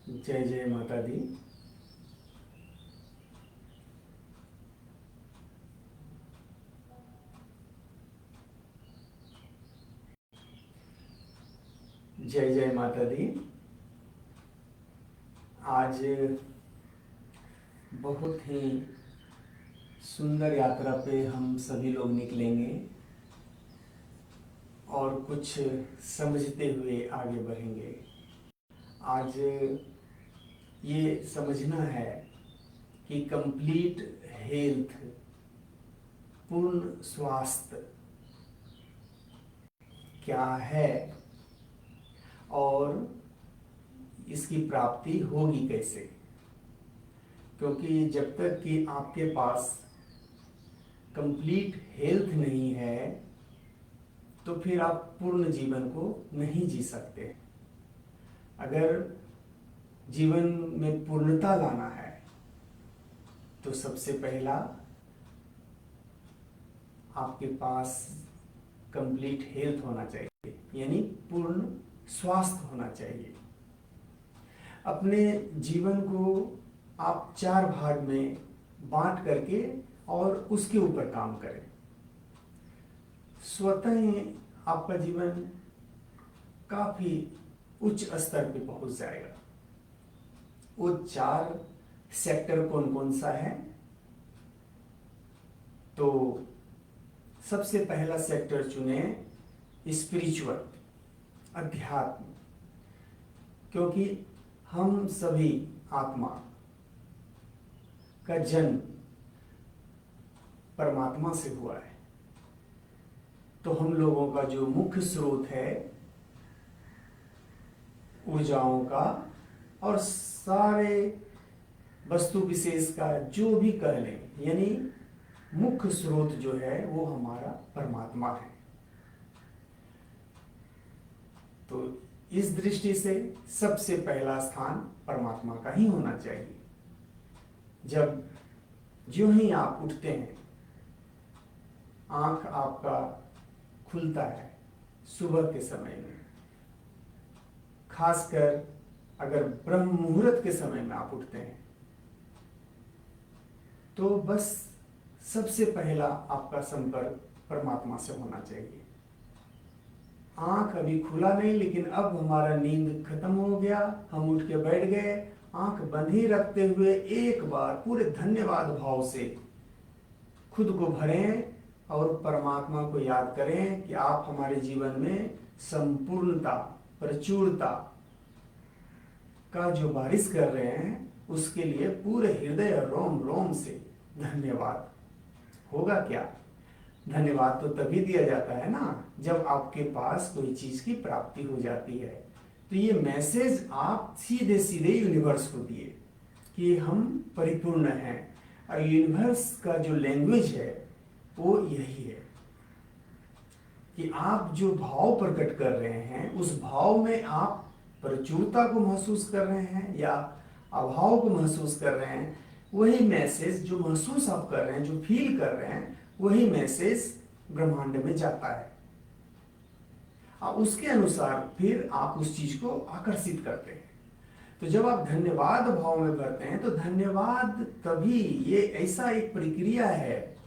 जय जय माता दी। जय जय माता दी। आज बहुत ही सुंदर यात्रा पे हम सभी लोग निकलेंगे और कुछ समझते हुए आगे बढ़ेंगे। आज ये समझना है कि कंप्लीट हेल्थ, पूर्ण स्वास्थ्य क्या है और इसकी प्राप्ति होगी कैसे। क्योंकि जब तक कि आपके पास कंप्लीट हेल्थ नहीं है तो फिर आप पूर्ण जीवन को नहीं जी सकते। अगर जीवन में पूर्णता लाना है तो सबसे पहला आपके पास कंप्लीट हेल्थ होना चाहिए, यानी पूर्ण स्वास्थ्य होना चाहिए। अपने जीवन को आप 4 भाग में बांट करके और उसके ऊपर काम करें। स्वतः ही आपका जीवन काफी उच्च स्तर पे पहुंच जाएगा। वो 4 सेक्टर कौन कौन सा है? तो सबसे पहला सेक्टर चुने स्पिरिचुअल, अध्यात्म। क्योंकि हम सभी आत्मा का जन्म परमात्मा से हुआ है, तो हम लोगों का जो मुख्य स्रोत है ऊर्जाओं का और सारे वस्तु विशेष का जो भी कह लें, यानी मुख्य स्रोत जो है वो हमारा परमात्मा है। तो इस दृष्टि से सबसे पहला स्थान परमात्मा का ही होना चाहिए। जब जो ही आप उठते हैं, आंख आपका खुलता है सुबह के समय में, खासकर अगर ब्रह्म मुहूर्त के समय में आप उठते हैं, तो बस सबसे पहला आपका संपर्क परमात्मा से होना चाहिए। आंख अभी खुला नहीं, लेकिन अब हमारा नींद खत्म हो गया, हम उठ के बैठ गए, आंख बंद ही रखते हुए एक बार पूरे धन्यवाद भाव से खुद को भरें और परमात्मा को याद करें कि आप हमारे जीवन में संपूर्णता, प्रचुरता का जो बारिश कर रहे हैं, उसके लिए पूरे हृदय रोम रोम से धन्यवाद। होगा क्या? धन्यवाद तो तभी दिया जाता है ना जब आपके पास कोई चीज की प्राप्ति हो जाती है। तो ये मैसेज आप सीधे सीधे यूनिवर्स को दिए कि हम परिपूर्ण हैं। और यूनिवर्स का जो लैंग्वेज है वो यही है कि आप जो भाव प्रकट कर रहे हैं, उस भाव में आप प्रचुरता को महसूस कर रहे हैं या अभाव को महसूस कर रहे हैं। वही मैसेज जो महसूस आप कर रहे हैं, जो फील कर रहे हैं, वही मैसेज ब्रह्मांड में जाता है। और उसके अनुसार फिर आप उस चीज को आकर्षित करते हैं। तो जब आप धन्यवाद भाव में भरते हैं तो धन्यवाद तभी, ये ऐसा एक प्रक्रिया है,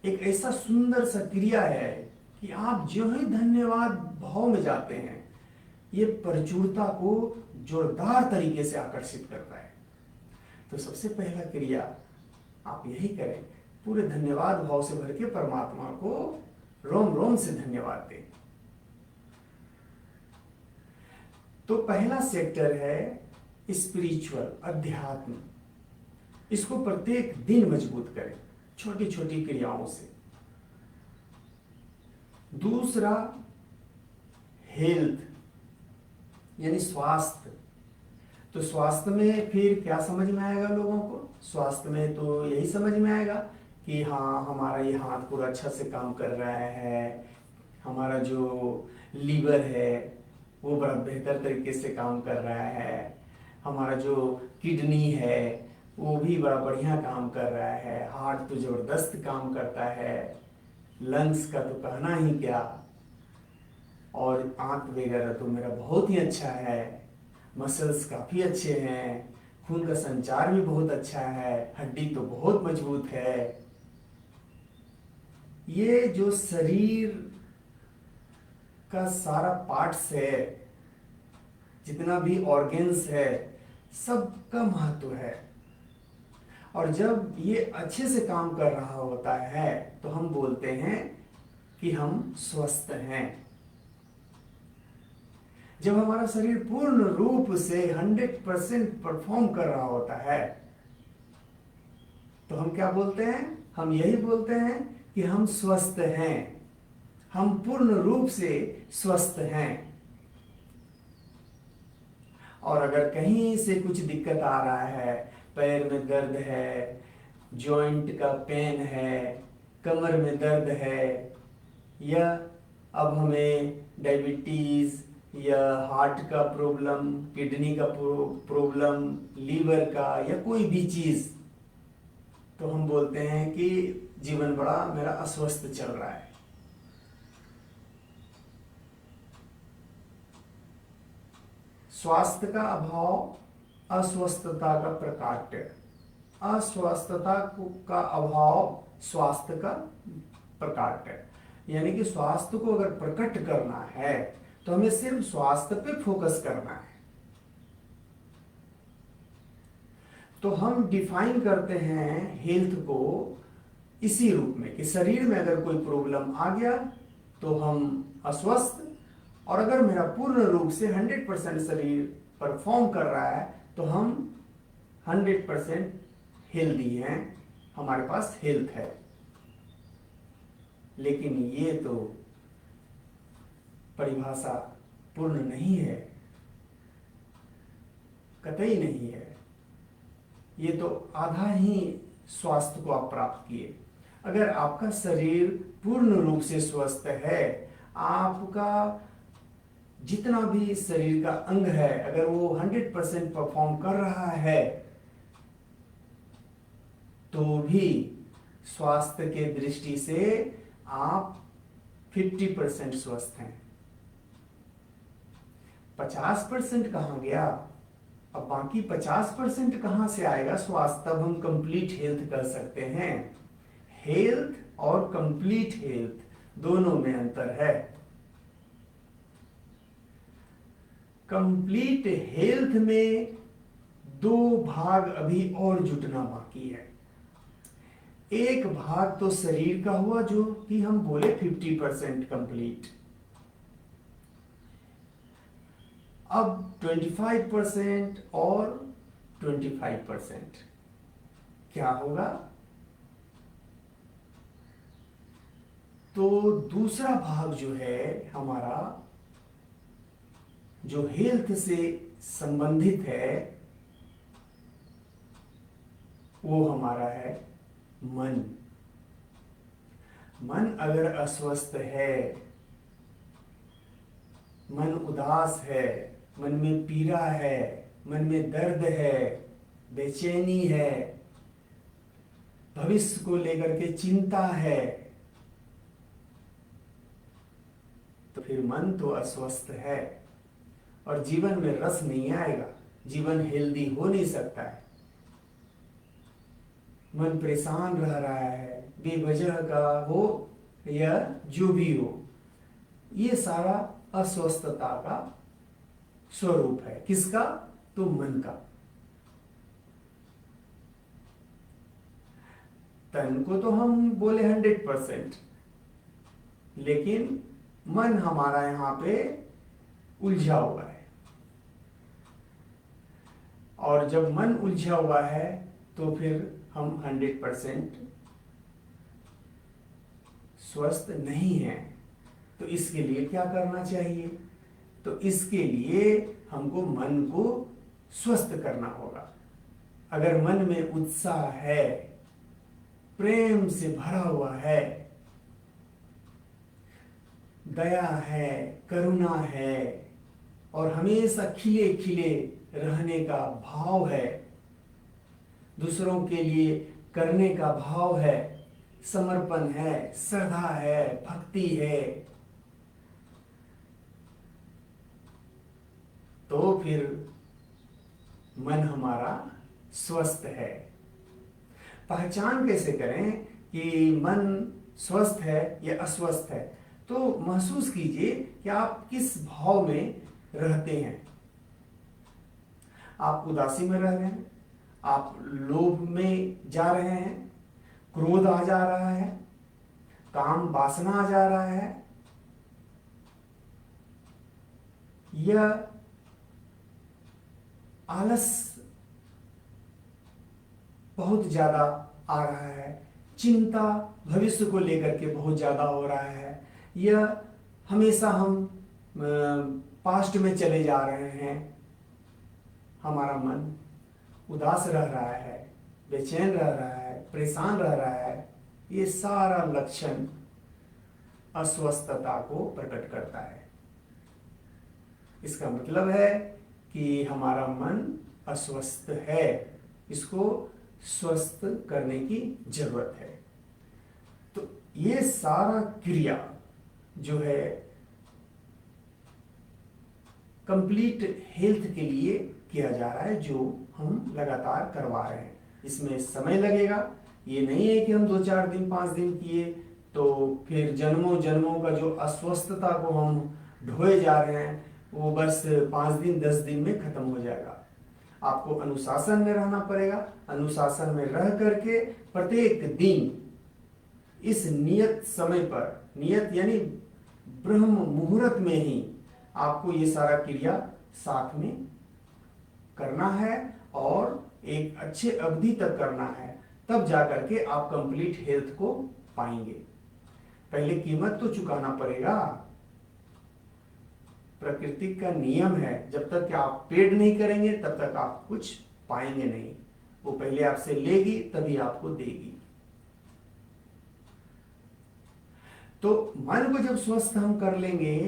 एक ऐसा सुंदर सा क्रिया है कि आप जो ही धन्यवाद भाव में जाते हैं, ये प्रचुरता को जोरदार तरीके से आकर्षित करता है। तो सबसे पहला क्रिया आप यही करें, पूरे धन्यवाद भाव से भर के परमात्मा को रोम रोम से धन्यवाद दें। तो पहला सेक्टर है स्पिरिचुअल, अध्यात्म। इसको प्रत्येक दिन मजबूत करें छोटी छोटी क्रियाओं से। दूसरा हेल्थ, यानी स्वास्थ्य। तो स्वास्थ्य में फिर क्या समझ में आएगा लोगों को? स्वास्थ्य में तो यही समझ में आएगा कि हाँ, हमारा ये हाथ पूरा अच्छा से काम कर रहा है, हमारा जो लीवर है वो बड़ा बेहतर तरीके से काम कर रहा है, हमारा जो किडनी है वो भी बड़ा बढ़िया काम कर रहा है, हार्ट तो जबरदस्त काम करता है, लंग्स का तो कहना ही क्या, और आंत वगैरह तो मेरा बहुत ही अच्छा है, मसल्स काफी अच्छे हैं, खून का संचार भी बहुत अच्छा है, हड्डी तो बहुत मजबूत है। ये जो शरीर का सारा पार्ट्स है, जितना भी ऑर्गेन्स है, सबका महत्व है। और जब ये अच्छे से काम कर रहा होता है तो हम बोलते हैं कि हम स्वस्थ हैं। जब हमारा शरीर पूर्ण रूप से 100% परफॉर्म कर रहा होता है तो हम क्या बोलते हैं? हम यही बोलते हैं कि हम स्वस्थ हैं, हम पूर्ण रूप से स्वस्थ हैं। और अगर कहीं से कुछ दिक्कत आ रहा है, पैर में दर्द है, जॉइंट का पेन है, कमर में दर्द है, या अब हमें डायबिटीज या हार्ट का प्रॉब्लम, किडनी का प्रॉब्लम, लीवर का, या कोई भी चीज, तो हम बोलते हैं कि जीवन बड़ा मेरा अस्वस्थ चल रहा है। स्वास्थ्य का अभाव अस्वस्थता का प्रकाट्य, अस्वस्थता का अभाव स्वास्थ्य का प्रकाट्य। यानी कि स्वास्थ्य को अगर प्रकट करना है तो हमें सिर्फ स्वास्थ्य पे फोकस करना है। तो हम डिफाइन करते हैं हेल्थ को इसी रूप में कि शरीर में अगर कोई प्रॉब्लम आ गया तो हम अस्वस्थ, और अगर मेरा पूर्ण रूप से 100% शरीर परफॉर्म कर रहा है तो हम 100% हेल्दी हैं, हमारे पास हेल्थ है। लेकिन ये तो परिभाषा पूर्ण नहीं है, कतई नहीं है। ये तो आधा ही स्वास्थ्य को आप प्राप्त किए। अगर आपका शरीर पूर्ण रूप से स्वस्थ है, आपका जितना भी शरीर का अंग है अगर वो 100% परफॉर्म कर रहा है तो भी स्वास्थ्य के दृष्टि से आप 50% स्वस्थ हैं। 50% कहाँ गया? अब बाकी 50% कहाँ से आएगा स्वास्थ्य? तब हम कंप्लीट हेल्थ कर सकते हैं। हेल्थ और कंप्लीट हेल्थ दोनों में अंतर है। कंप्लीट हेल्थ में 2 भाग अभी और जुटना बाकी है। एक भाग तो शरीर का हुआ जो कि हम बोले 50% कंप्लीट। अब 25% और 25% क्या होगा? तो दूसरा भाग जो है हमारा, जो हेल्थ से संबंधित है, वो हमारा है मन। मन अगर अस्वस्थ है, मन उदास है, मन में पीड़ा है, मन में दर्द है, बेचैनी है, भविष्य को लेकर के चिंता है, तो फिर मन तो अस्वस्थ है और जीवन में रस नहीं आएगा, जीवन हेल्दी हो नहीं सकता है। मन परेशान रह रहा है, बेवजह का हो या जो भी हो, ये सारा अस्वस्थता का स्वरूप है। किसका? तो मन का। तन को तो हम बोले 100%, लेकिन मन हमारा यहां पे उलझा हुआ है। और जब मन उलझा हुआ है तो फिर हम 100% स्वस्थ नहीं हैं। तो इसके लिए क्या करना चाहिए? तो इसके लिए हमको मन को स्वस्थ करना होगा। अगर मन में उत्साह है, प्रेम से भरा हुआ है, दया है, करुणा है, और हमेशा खिले खिले रहने का भाव है, दूसरों के लिए करने का भाव है, समर्पण है, श्रद्धा है, भक्ति है, तो फिर मन हमारा स्वस्थ है। पहचान कैसे करें कि मन स्वस्थ है या अस्वस्थ है? तो महसूस कीजिए कि आप किस भाव में रहते हैं। आप उदासी में रह रहे हैं, आप लोभ में जा रहे हैं, क्रोध आ जा रहा है, काम वासना आ जा रहा है, या आलस बहुत ज्यादा आ रहा है, चिंता भविष्य को लेकर के बहुत ज्यादा हो रहा है, या हमेशा हम पास्ट में चले जा रहे हैं, हमारा मन उदास रह रहा है, बेचैन रह रहा है, परेशान रह रहा है, ये सारा लक्षण अस्वस्थता को प्रकट करता है। इसका मतलब है कि हमारा मन अस्वस्थ है, इसको स्वस्थ करने की जरूरत है। तो ये सारा क्रिया जो है कंप्लीट हेल्थ के लिए किया जा रहा है, जो हम लगातार करवा रहे हैं। इसमें समय लगेगा, ये नहीं है कि हम 2-4 दिन 5 दिन किए तो फिर जन्मों जन्मों का जो अस्वस्थता को हम ढोए जा रहे हैं वो बस 5 दिन 10 दिन में खत्म हो जाएगा। आपको अनुशासन में रहना पड़ेगा। अनुशासन में रह करके प्रत्येक दिन इस नियत समय पर, नियत यानी ब्रह्म मुहूर्त में ही आपको ये सारा क्रिया साथ में करना है और एक अच्छे अवधि तक करना है, तब जाकर के आप कंप्लीट हेल्थ को पाएंगे। पहले कीमत तो चुकाना पड़ेगा। प्रकृति का नियम है, जब तक कि आप पेड नहीं करेंगे तब तक आप कुछ पाएंगे नहीं। वो पहले आपसे लेगी तभी आपको देगी। तो मन को जब स्वस्थ हम कर लेंगे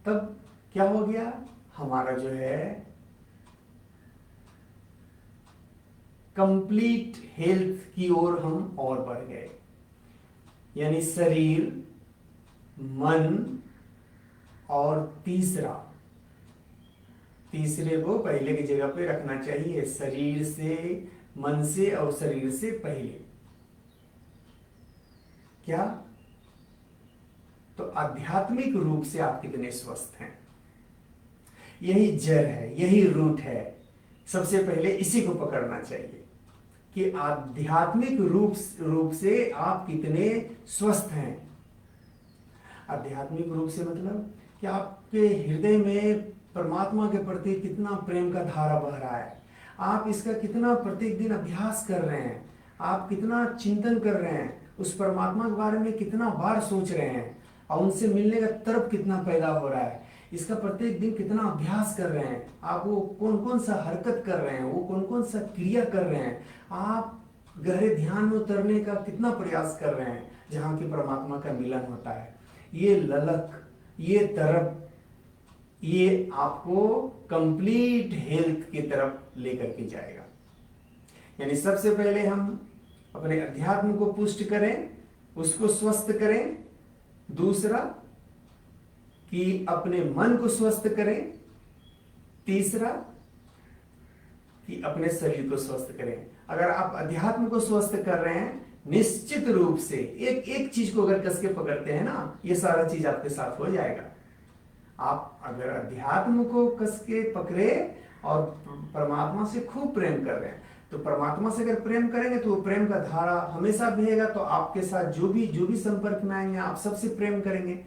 तब क्या हो गया, हमारा जो है कंप्लीट हेल्थ की ओर हम और बढ़ गए। यानी शरीर, मन और तीसरे को पहले की जगह पे रखना चाहिए। शरीर से, मन से और शरीर से पहले क्या? तो आध्यात्मिक रूप से आप कितने स्वस्थ हैं, यही जड़ है, यही रूट है। सबसे पहले इसी को पकड़ना चाहिए कि आध्यात्मिक रूप से आप कितने स्वस्थ हैं। आध्यात्मिक रूप से मतलब कि आपके हृदय में परमात्मा के प्रति कितना प्रेम का धारा बह रहा है, आप इसका कितना प्रत्येक दिन अभ्यास कर रहे हैं, आप कितना चिंतन कर रहे हैं, उस परमात्मा के बारे में कितना बार सोच रहे हैं और उनसे मिलने का तड़प कितना पैदा हो रहा है, इसका प्रत्येक दिन कितना अभ्यास कर रहे हैं, आप वो कौन कौन सा हरकत कर रहे हैं, वो कौन कौन सा क्रिया कर रहे हैं, आप गहरे ध्यान में उतरने का कितना प्रयास कर रहे हैं जहाँ की परमात्मा का मिलन होता है। ये ललक, ये तड़प, ये आपको कंप्लीट हेल्थ की तरफ लेकर के जाएगा। यानी सबसे पहले हम अपने अध्यात्म को पुष्ट करें, उसको स्वस्थ करें। दूसरा कि अपने मन को स्वस्थ करें। तीसरा कि अपने शरीर को स्वस्थ करें। अगर आप अध्यात्म को स्वस्थ कर रहे हैं, निश्चित रूप से एक एक चीज को अगर कस के पकड़ते हैं ना, ये सारा चीज आपके साथ हो जाएगा। आप अगर अध्यात्म को कस के पकड़े और परमात्मा से खूब प्रेम कर रहे हैं, तो परमात्मा से अगर प्रेम करेंगे तो वो प्रेम का धारा हमेशा बहेगा। तो आपके साथ जो भी संपर्क में आएंगे, आप सबसे प्रेम करेंगे।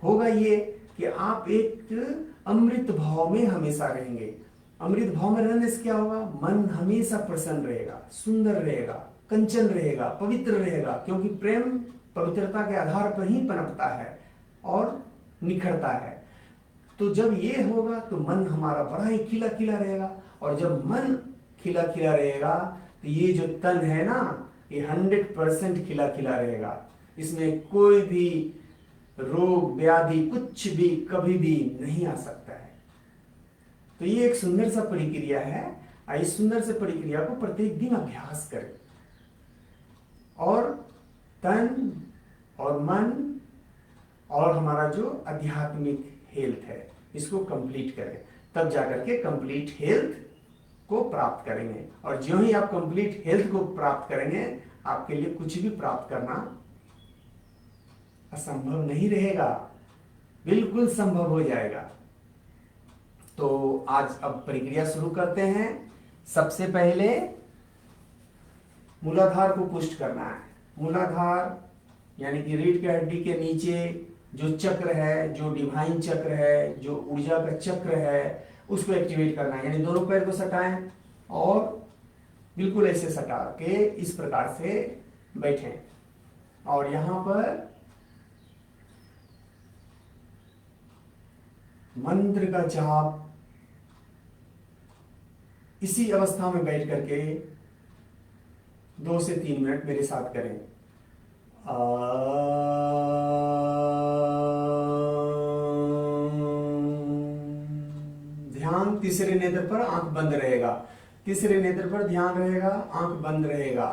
होगा ये कि आप एक अमृत भाव में हमेशा रहेंगे। अमृत भाव में रहने से क्या होगा, मन हमेशा प्रसन्न रहेगा, सुंदर रहेगा, कंचन रहेगा, पवित्र रहेगा, क्योंकि प्रेम पवित्रता के आधार पर ही पनपता है और निखरता है। तो जब ये होगा तो मन हमारा बड़ा ही खिला खिला रहेगा, और जब मन खिला खिला रहेगा तो ये जो तन है ना, ये 100% खिला खिला रहेगा। इसमें कोई भी रोग व्याधि कुछ भी कभी भी नहीं आ सकता है। तो ये एक सुंदर सा प्रक्रिया है। इस सुंदर से प्रक्रिया को प्रत्येक दिन अभ्यास करें और तन और मन और हमारा जो आध्यात्मिक हेल्थ है इसको कंप्लीट करें, तब जाकर के कंप्लीट हेल्थ को प्राप्त करेंगे। और ज्यों ही आप कंप्लीट हेल्थ को प्राप्त करेंगे, आपके लिए कुछ भी प्राप्त करना असंभव नहीं रहेगा, बिल्कुल संभव हो जाएगा। तो आज अब प्रक्रिया शुरू करते हैं। सबसे पहले मूलाधार को पुष्ट करना है। मूलाधार यानी कि रीढ़ की हड्डी के नीचे जो चक्र है, जो डिवाइन चक्र है, जो ऊर्जा का चक्र है, उसको एक्टिवेट करना है। यानी दोनों पैर को सटाएं और बिल्कुल ऐसे सटा के इस प्रकार से बैठें और यहां पर मंत्र का जाप इसी अवस्था में बैठ करके 2 से 3 मिनट मेरे साथ करें। ध्यान तीसरे नेत्र पर, आंख बंद रहेगा। तीसरे नेत्र पर ध्यान रहेगा, आंख बंद रहेगा।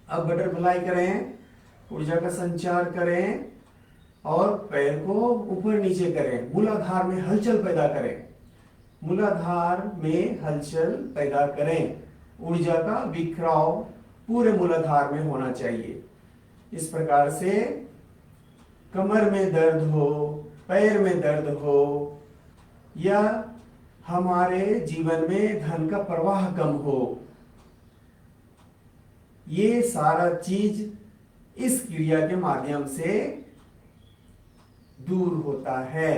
अब बटरफ्लाई करें, ऊर्जा का संचार करें और पैर को ऊपर नीचे करें। मूलाधार में हलचल पैदा करें, मूलाधार में हलचल पैदा करें। ऊर्जा का बिखराव पूरे मूलाधार में होना चाहिए। इस प्रकार से कमर में दर्द हो, पैर में दर्द हो या हमारे जीवन में धन का प्रवाह कम हो, ये सारा चीज इस क्रिया के माध्यम से दूर होता है।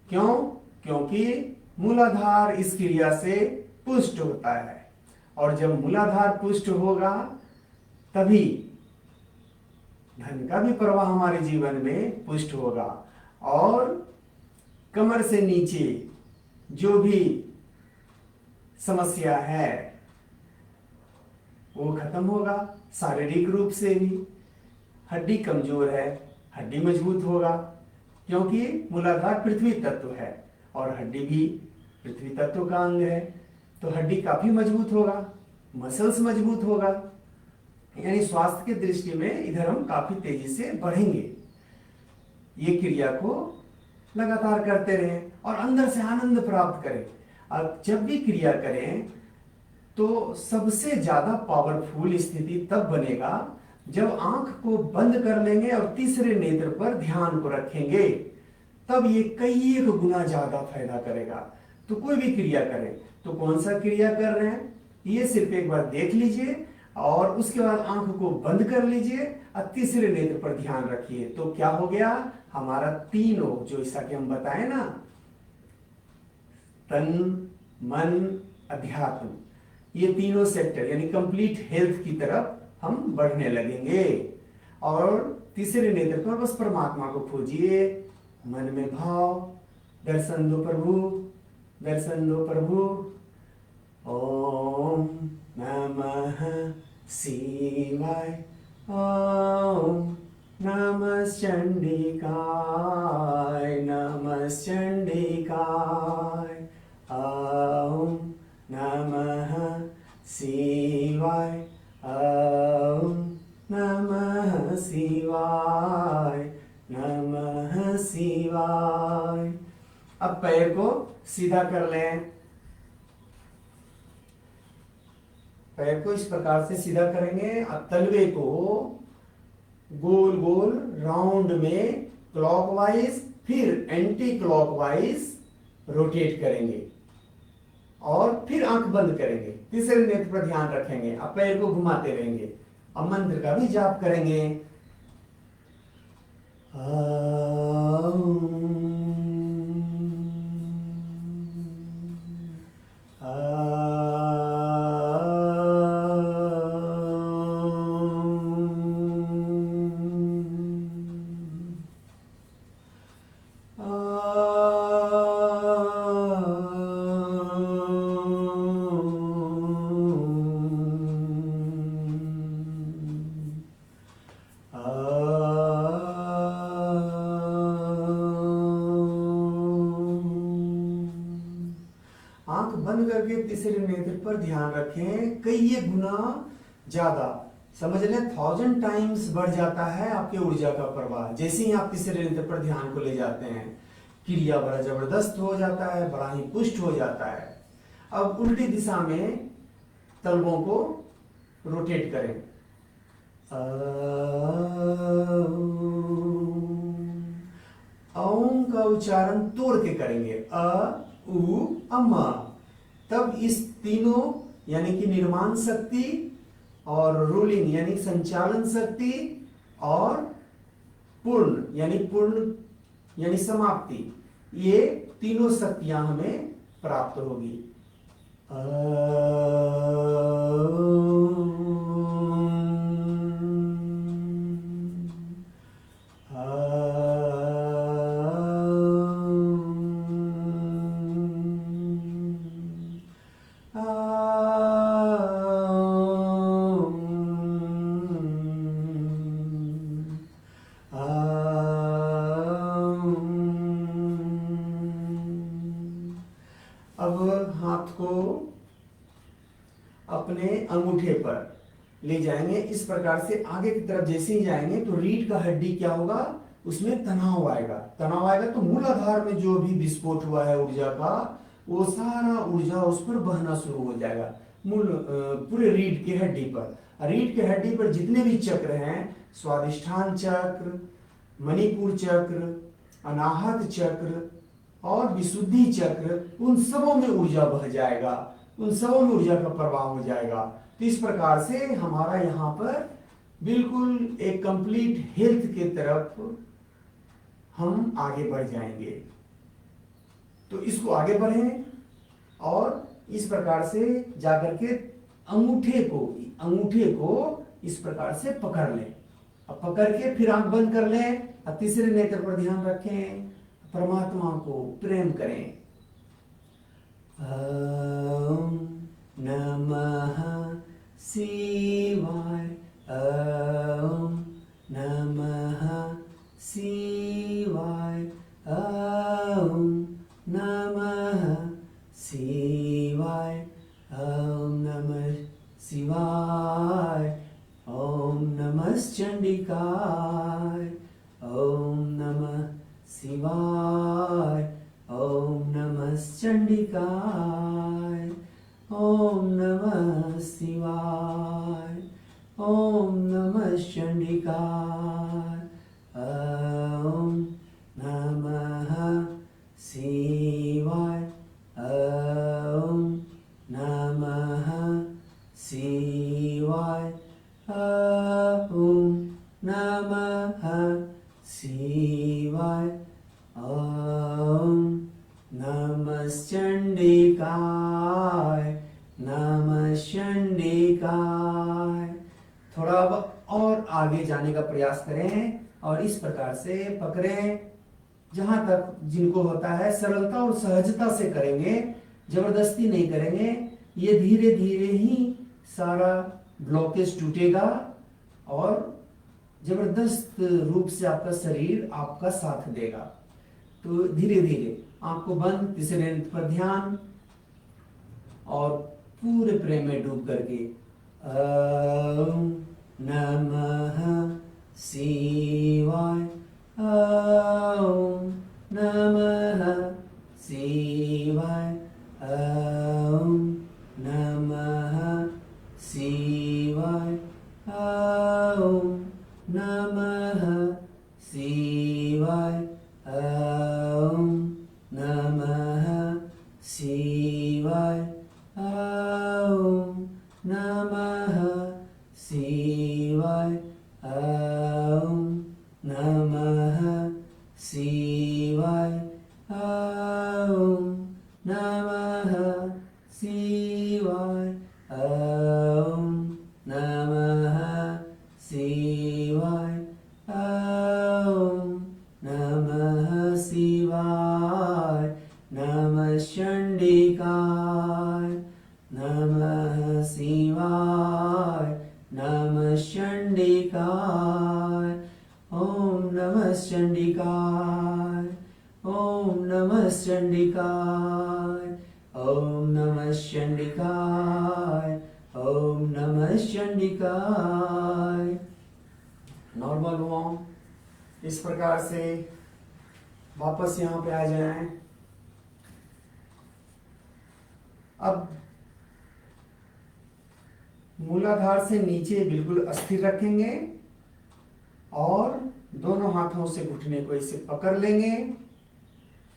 क्यों? क्योंकि मूलाधार इस क्रिया से पुष्ट होता है और जब मूलाधार पुष्ट होगा तभी धन का भी प्रवाह हमारे जीवन में पुष्ट होगा और कमर से नीचे जो भी समस्या है वो खत्म होगा। शारीरिक रूप से भी हड्डी कमजोर है, हड्डी मजबूत होगा क्योंकि मूलाधार पृथ्वी तत्व है और हड्डी भी पृथ्वी तत्व का अंग है, तो हड्डी काफी मजबूत होगा, मसल्स मजबूत होगा, यानी स्वास्थ्य की दृष्टि में इधर हम काफी तेजी से बढ़ेंगे। ये क्रिया को लगातार करते रहें और अंदर से आनंद प्राप्त करें। अब जब भी क्रिया करें तो सबसे ज्यादा पावरफुल स्थिति तब बनेगा जब आंख को बंद कर लेंगे और तीसरे नेत्र पर ध्यान को रखेंगे, तब ये कई एक गुना ज्यादा फायदा करेगा। तो कोई भी क्रिया करें तो कौन सा क्रिया कर रहे हैं ये सिर्फ एक बार देख लीजिए और उसके बाद आंख को बंद कर लीजिए और तीसरे नेत्र पर ध्यान रखिए। तो क्या हो गया, हमारा तीनों जो ऐसा कि हम बताए ना, तन मन अध्यात्म, ये तीनों सेक्टर यानी कंप्लीट हेल्थ की तरफ हम बढ़ने लगेंगे। और तीसरे नेत्र पर बस परमात्मा को खोजिए, मन में भाव, दर्शन दो प्रभु, दर्शन दो प्रभु। ओम नमः शिवाय, ओम नमः चंडिकाय, नमः चंडिकाय, ओम नमः शिवाय, ओम नमः शिवाय, नमः शिवाय। अब पैर को सीधा कर लें, पैर को इस प्रकार से सीधा करेंगे और तलवे को गोल गोल राउंड में क्लॉकवाइज फिर एंटी क्लॉकवाइज रोटेट करेंगे और फिर आंख बंद करेंगे, तीसरे नेत्र पर ध्यान रखेंगे, अब पैर को घुमाते रहेंगे। अब मंत्र का भी जाप करेंगे। आंख बंद करके तीसरे नेत्र पर ध्यान रखें, कई गुना ज्यादा, समझ लें 1000 टाइम्स बढ़ जाता है आपके ऊर्जा का प्रवाह जैसे ही आप तीसरे नेत्र पर ध्यान को ले जाते हैं। क्रिया बड़ा जबरदस्त हो जाता है, बड़ा ही पुष्ट हो जाता है। अब उल्टी दिशा में तलवों को रोटेट करें। ओम का उच्चारण तोड़ के करेंगे, अ उ अम। तब इस तीनों यानी कि निर्माण शक्ति और रूलिंग यानी संचालन शक्ति और पूर्ण यानी समाप्ति, ये तीनों शक्तियां हमें प्राप्त होगी। अब हाथ को अपने अंगूठे पर ले जाएंगे, इस प्रकार से आगे की तरफ जैसे ही जाएंगे तो रीढ़ का हड्डी क्या होगा, उसमें तनाव आएगा। तनाव आएगा तो मूलाधार में जो भी विस्फोट हुआ है ऊर्जा का, वो सारा ऊर्जा उस पर बहना शुरू हो जाएगा पूरे रीढ़ की हड्डी पर। रीढ़ की हड्डी पर जितने भी चक्र हैं, स्वादिष्ठान चक्र, मणिपुर चक्र, अनाहत चक्र और विशुद्धि चक्र, उन सबों में ऊर्जा बह जाएगा, उन सबों में ऊर्जा का प्रवाह हो जाएगा। तो इस प्रकार से हमारा यहाँ पर बिल्कुल एक कंप्लीट हेल्थ के तरफ हम आगे बढ़ जाएंगे। तो इसको आगे बढ़ें और इस प्रकार से जाकर के अंगूठे को इस प्रकार से पकड़ लें। अब पकड़ के फिर आंख बंद कर लें और तीसरे नेत्र पर ध्यान रखें, परमात्मा को प्रेम करें। ओम नमः शिवाय, ओम नमः शिवाय, ओम नमः शिवाय, ओम नमः शिवाय, ओम नमः चंडिकाय, ओम नमः शिवाय, ओम नमः चंडिकाय, ओम नमः शिवाय, ओम नमः चंडिकाय, ओम नमः शिवाय, ओम नमः शिवाय, ओम नमः शिवाय, ओम नमः चंडिकाय, नमः चंडिकाय। थोड़ा और आगे जाने का प्रयास करें और इस प्रकार से पकड़ें, जहां तक जिनको होता है सरलता और सहजता से करेंगे, जबरदस्ती नहीं करेंगे। ये धीरे धीरे ही सारा ब्लॉकेज टूटेगा और जबरदस्त रूप से आपका शरीर आपका साथ देगा। तो धीरे धीरे आंख को बंद, तीसरे नृत्य पर ध्यान और पूरे प्रेम में डूब करके ओम नमः शिवाय, ओम नमः शिवाय, ओम नमः शिवाय, ओम नमः शिवाय, ओम नमः शिवाय, ओम नमः शिवाय, ओम नमः शिवाय, ओम नमः शिवाय, ओम नमः शिवाय, ओम नमः शिवाय, नमः चंडिकाय, नमः शिवाय, नमः चंडिकाय, ओम नमः चंडिकाय, ओम नमः चंडिकाय, ओम नमः चंडिकाय, ओम नमः चंडिकाय। नॉर्मल हुआ। इस प्रकार से वापस यहाँ पे आ जाएं। अब मूलाधार से नीचे बिल्कुल अस्थिर रखेंगे और दोनों हाथों से घुटने को इसे पकड़ लेंगे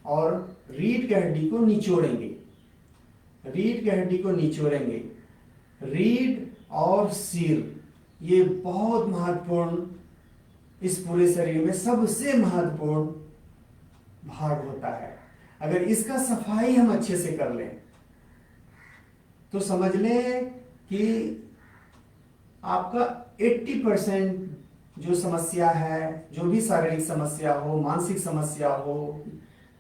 और रीढ़ की हड्डी को निचोड़ेंगे। रीढ़ की हड्डी को निचोड़ेंगे। रीढ़ और सिर ये बहुत महत्वपूर्ण, इस पूरे शरीर में सबसे महत्वपूर्ण भाग होता है। अगर इसका सफाई हम अच्छे से कर लें तो समझ लें कि आपका 80% जो समस्या है, जो भी शारीरिक समस्या हो, मानसिक समस्या हो,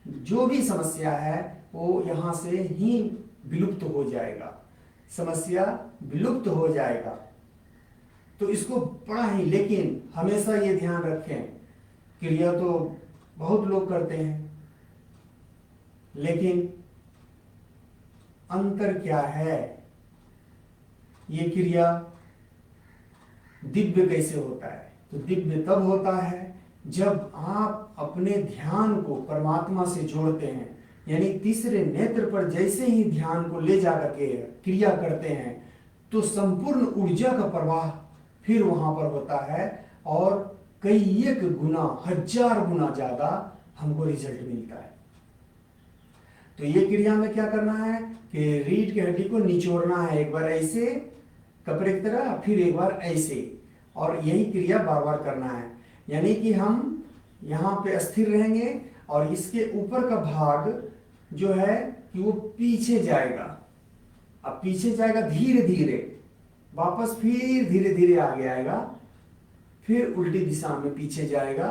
जो भी समस्या है वो यहाँ से ही विलुप्त हो जाएगा। समस्या विलुप्त हो जाएगा। तो इसको बड़ा ही, लेकिन हमेशा ये ध्यान रखें, क्रिया तो बहुत लोग करते हैं, लेकिन अंतर क्या है? ये क्रिया दिव्य कैसे होता है? तो दिव्य तब होता है जब आप अपने ध्यान को परमात्मा से जोड़ते हैं, यानी तीसरे नेत्र पर जैसे ही ध्यान को ले जा करके क्रिया करते हैं तो संपूर्ण ऊर्जा का प्रवाह फिर वहां पर होता है और कई एक गुना, 1000 गुना ज्यादा हमको रिजल्ट मिलता है। तो ये क्रिया में क्या करना है कि रीढ़ की हड्डी को निचोड़ना है, एक बार ऐसे कपड़े की तरह, फिर एक बार ऐसे, और यही क्रिया बार बार करना है। यानी कि हम यहाँ पे स्थिर रहेंगे और इसके ऊपर का भाग जो है कि वो पीछे जाएगा। अब पीछे जाएगा धीरे धीरे, वापस फिर धीरे धीरे आगे आएगा, फिर उल्टी दिशा में पीछे जाएगा,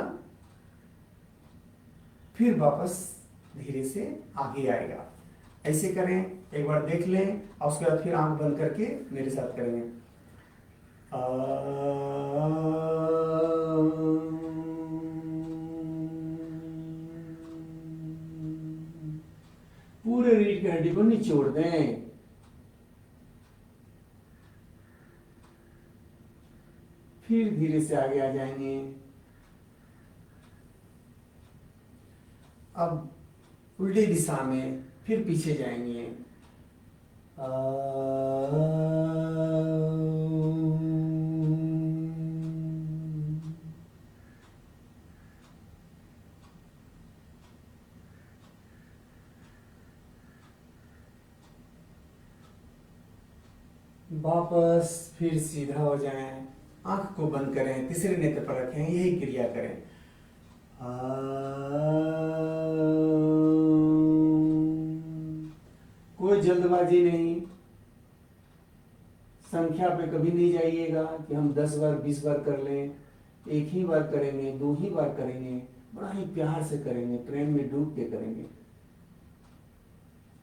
फिर वापस धीरे से आगे आएगा। ऐसे करें, एक बार देख लें और उसके बाद फिर आंख बंद करके मेरे साथ करेंगे। पूरे रीढ़ की हड्डी को निचोड़ दें। फिर धीरे से आगे आ जाएंगे। अब उल्टी दिशा में फिर पीछे जाएंगे। वापस फिर सीधा हो जाएं, आंख को बंद करें, तीसरे नेत्र पर रखें, यही क्रिया करें। कोई जल्दबाजी नहीं, संख्या पे कभी नहीं जाइएगा कि हम 10 बार 20 बार कर लें। एक ही बार करेंगे, 2 ही बार करेंगे, बड़ा ही प्यार से करेंगे, प्रेम में डूब के करेंगे,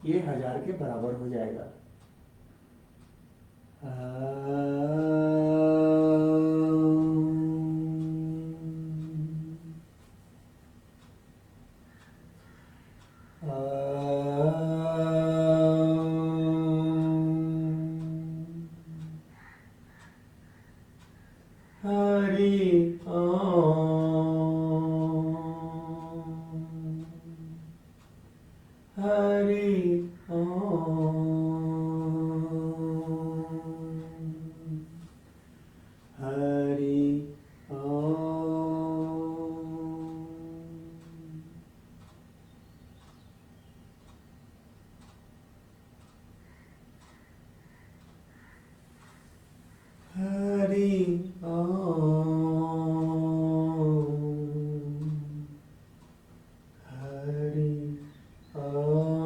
ये 1000 के बराबर हो जाएगा। हरि ओम, हरि ओम, हरि ओम। हरि ओम, हरि ओम,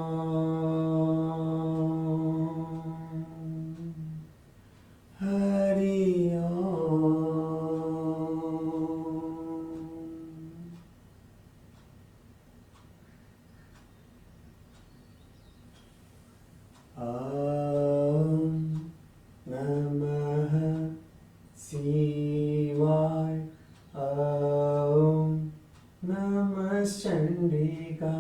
हरि ओम। नमः शिवाय। ओम नमः चंडिकाय,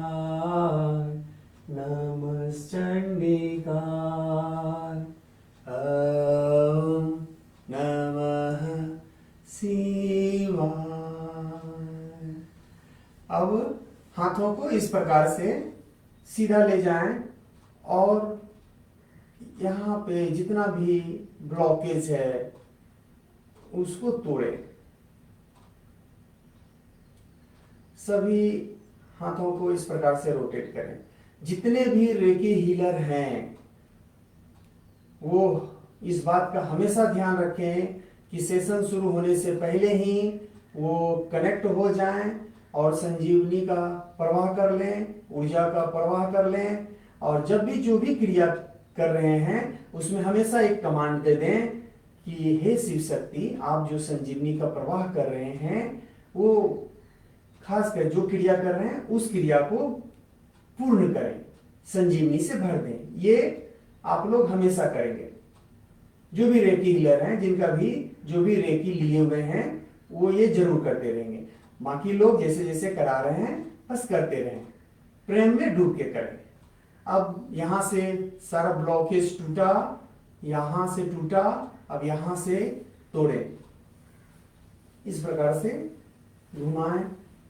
नमः चंडिकाय। ओम नमः शिवाय। अब हाथों को इस प्रकार से सीधा ले जाएं और यहाँ पे जितना भी ब्लॉकेज है उसको तोड़ें। सभी हाथों को इस प्रकार से रोटेट करें। जितने भी रेकी हीलर हैं वो इस बात का हमेशा ध्यान रखें कि सेशन शुरू होने से पहले ही वो कनेक्ट हो जाएं और संजीवनी का प्रवाह कर लें, ऊर्जा का प्रवाह कर लें। और जब भी जो भी क्रिया कर रहे हैं उसमें हमेशा एक कमांड दे दें कि हे शिव शक्ति, आप जो संजीवनी का प्रवाह कर रहे हैं वो खासकर जो क्रिया कर रहे हैं उस क्रिया को पूर्ण करें, संजीवनी से भर दें। ये आप लोग हमेशा करेंगे। जो भी रेकी हीलर हैं, जिनका भी जो भी रेकी लिए हुए हैं, वो ये जरूर करते रहेंगे। बाकी लोग जैसे जैसे करा रहे हैं बस करते रहें, प्रेम में डूब के करें। अब यहां से सारा ब्लॉकेज टूटा, यहां से टूटा, अब यहां से तोड़े। इस प्रकार से घुमाएं।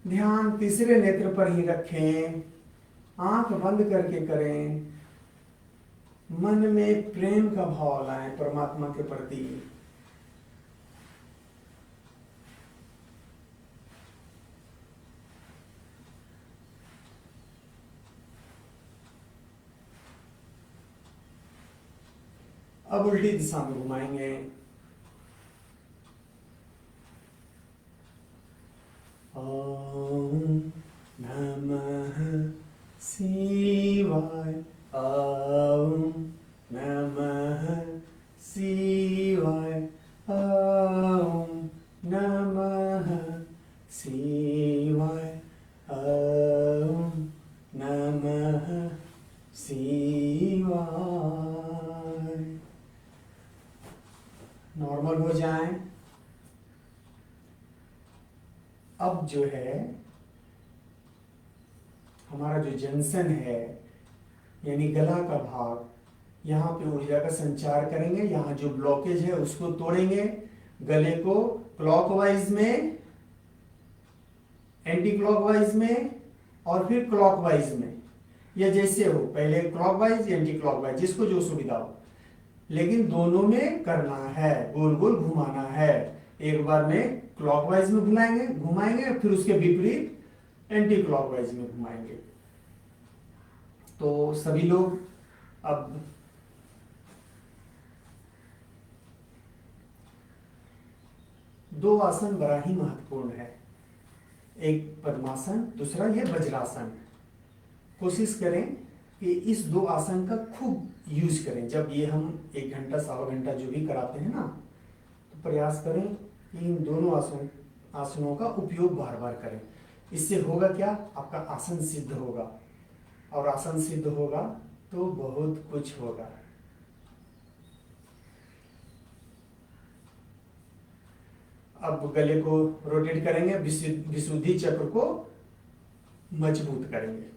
ध्यान तीसरे नेत्र पर ही रखें, आंख बंद करके करें। मन में प्रेम का भाव लाएं परमात्मा के प्रति। अब उल्टी दिशा में घुमाएंगे। ओम नमः शिवाय। ओम नमः शिवाय। ओम नमः शिवाय। ओम नमः शिवाय। नॉर्मल हो जाएं। अब जो है हमारा जो जंक्शन है यानी गला का भाग, यहाँ पे ऊर्जा का संचार करेंगे, यहाँ जो ब्लॉकेज है उसको तोड़ेंगे, गले को क्लॉकवाइज में, एंटी क्लॉकवाइज में और फिर क्लॉकवाइज में, या जैसे हो, पहले क्लॉकवाइज एंटी क्लॉकवाइज, जिसको जो सुविधा हो, लेकिन दोनों में करना है, गोल गोल घुमाना है। एक बार में क्लॉकवाइज में घुमाएंगे, फिर उसके विपरीत एंटी क्लॉकवाइज में घुमाएंगे। तो सभी लोग अब दो आसन बड़ा ही महत्वपूर्ण है, एक पद्मासन, दूसरा ये वज्रासन। कोशिश करें कि इस दो आसन का खूब यूज करें। जब ये हम 1 घंटा 1.25 घंटा जो भी कराते हैं ना, तो प्रयास करें कि इन दोनों आसनों का उपयोग बार बार करें। इससे होगा क्या, आपका आसन सिद्ध होगा, और आसन सिद्ध होगा तो बहुत कुछ होगा। अब गले को रोटेट करेंगे, विशुद्धि चक्र को मजबूत करेंगे।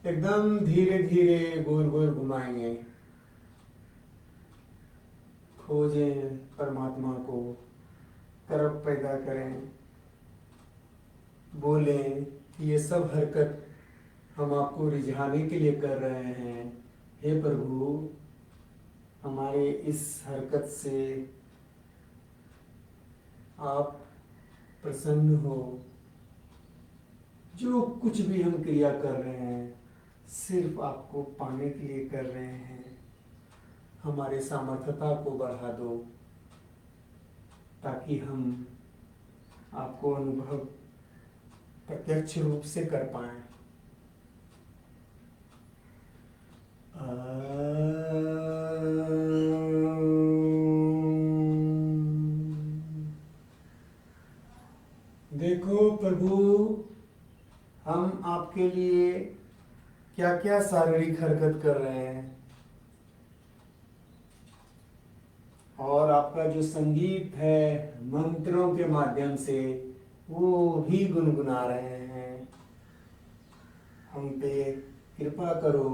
एकदम धीरे धीरे गोल गोल घुमाएंगे। खोजें परमात्मा को, तरफ पैदा करें, बोलें कि ये सब हरकत हम आपको रिझाने के लिए कर रहे हैं। हे प्रभु, हमारे इस हरकत से आप प्रसन्न हो। जो कुछ भी हम क्रिया कर रहे हैं सिर्फ आपको पाने के लिए कर रहे हैं। हमारे सामर्थ्यता को बढ़ा दो ताकि हम आपको अनुभव प्रत्यक्ष रूप से कर पाएं। देखो प्रभु, हम आपके लिए क्या क्या शारीरिक हरकत कर रहे हैं, और आपका जो संगीत है मंत्रों के माध्यम से वो भी गुनगुना रहे हैं। हम पे कृपा करो,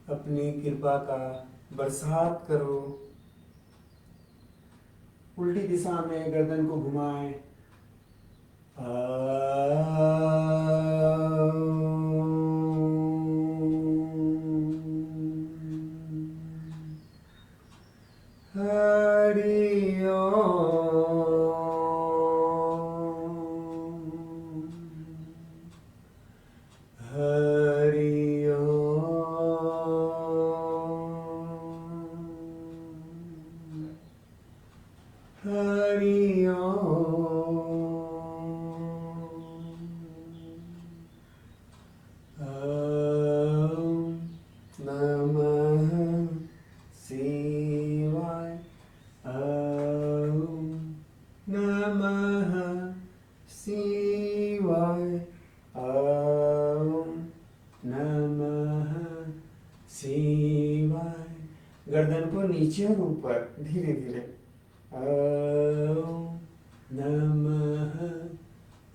अपनी कृपा का बरसात करो। उल्टी दिशा में गर्दन को घुमाएं। हरि ओम, हरि ओम, हरि ओम। ओम नमः शिवाय। ओम नमः शिवाय। ओम नमः शिवाय। गर्दन को नीचे और ऊपर धीरे धीरे। ओम नमः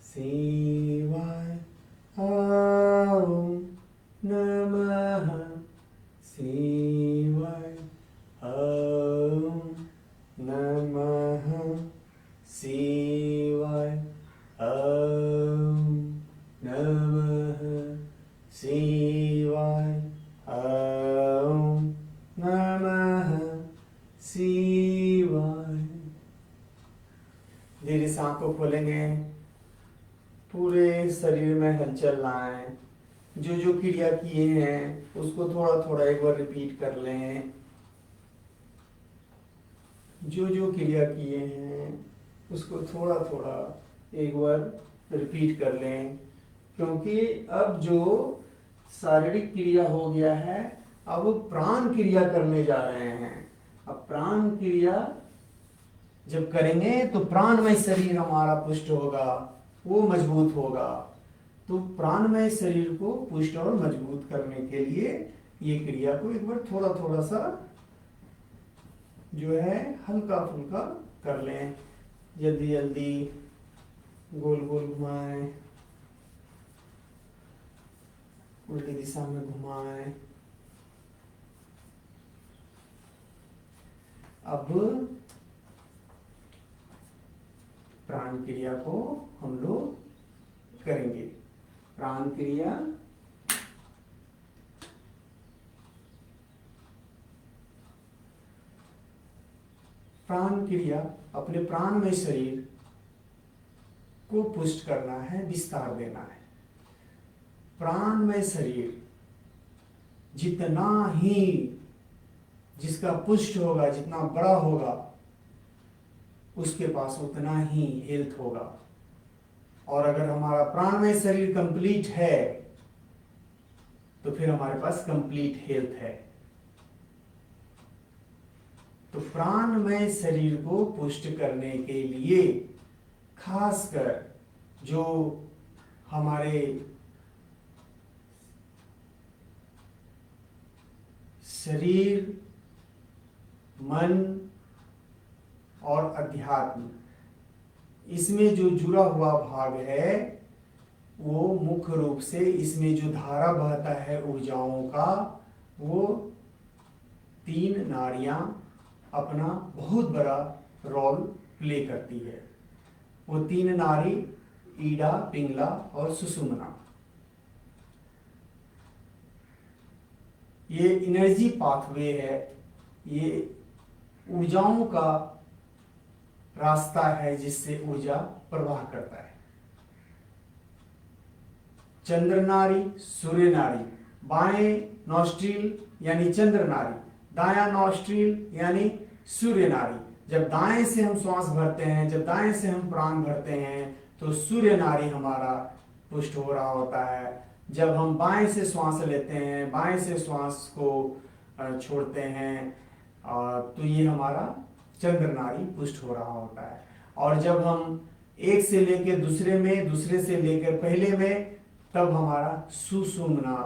शिवाय। ओम नमः शिवाय। ओम नमः शिवाय। ओम नमः शिवाय। ओम नमः शिवाय। धीरे से आंखों खोलेंगे, पूरे शरीर में हलचल लाएं। जो जो क्रिया किए हैं उसको थोड़ा थोड़ा एक बार रिपीट कर लें। जो जो क्रिया किए हैं उसको थोड़ा थोड़ा एक बार रिपीट कर लें, क्योंकि अब जो शारीरिक क्रिया हो गया है अब प्राण क्रिया करने जा रहे हैं। अब प्राण क्रिया जब करेंगे तो प्राणमय शरीर हमारा पुष्ट होगा, वो मजबूत होगा। तो प्राणमय शरीर को पुष्ट और मजबूत करने के लिए ये क्रिया को एक बार थोड़ा थोड़ा सा जो है हल्का फुल्का कर लें। जल्दी जल्दी गोल गोल घुमाएं, उल्टी दिशा में घुमाएं। अब प्राण क्रिया को हम लोग करेंगे। प्राण क्रिया अपने प्राण में शरीर को पुष्ट करना है, विस्तार देना है। प्राण में शरीर जितना ही जिसका पुष्ट होगा, जितना बड़ा होगा, उसके पास उतना ही हेल्थ होगा। और अगर हमारा प्राणमय शरीर कंप्लीट है तो फिर हमारे पास कंप्लीट हेल्थ है। तो प्राणमय शरीर को पुष्ट करने के लिए खासकर जो हमारे शरीर, मन और अध्यात्म, इसमें जो जुड़ा हुआ भाग है, वो मुख्य रूप से इसमें जो धारा बहता है ऊर्जाओं का, वो 3 नाड़ियां अपना बहुत बड़ा रोल प्ले करती है। वो 3 नाड़ी ईडा, पिंगला और सुषुम्ना। ये एनर्जी पाथवे है, ये ऊर्जाओं का रास्ता है जिससे ऊर्जा प्रवाह करता है। चंद्र नाड़ी, सूर्य नाड़ी, बाएं नॉस्ट्रिल यानी चंद्र नाड़ी, दायां नॉस्ट्रिल यानी सूर्य नाड़ी। जब दाएं से हम श्वास भरते हैं, जब दाएं से हम प्राण भरते हैं, तो सूर्य नाड़ी हमारा पुष्ट हो रहा होता है। जब हम बाएं से श्वास लेते हैं, बाएं से श्वास को छोड़ते हैं, तो ये हमारा चंद्र नाड़ी पुष्ट हो रहा होता है। और जब हम एक से लेकर दूसरे में, दूसरे से लेकर पहले में, तब हमारा सुषुम्ना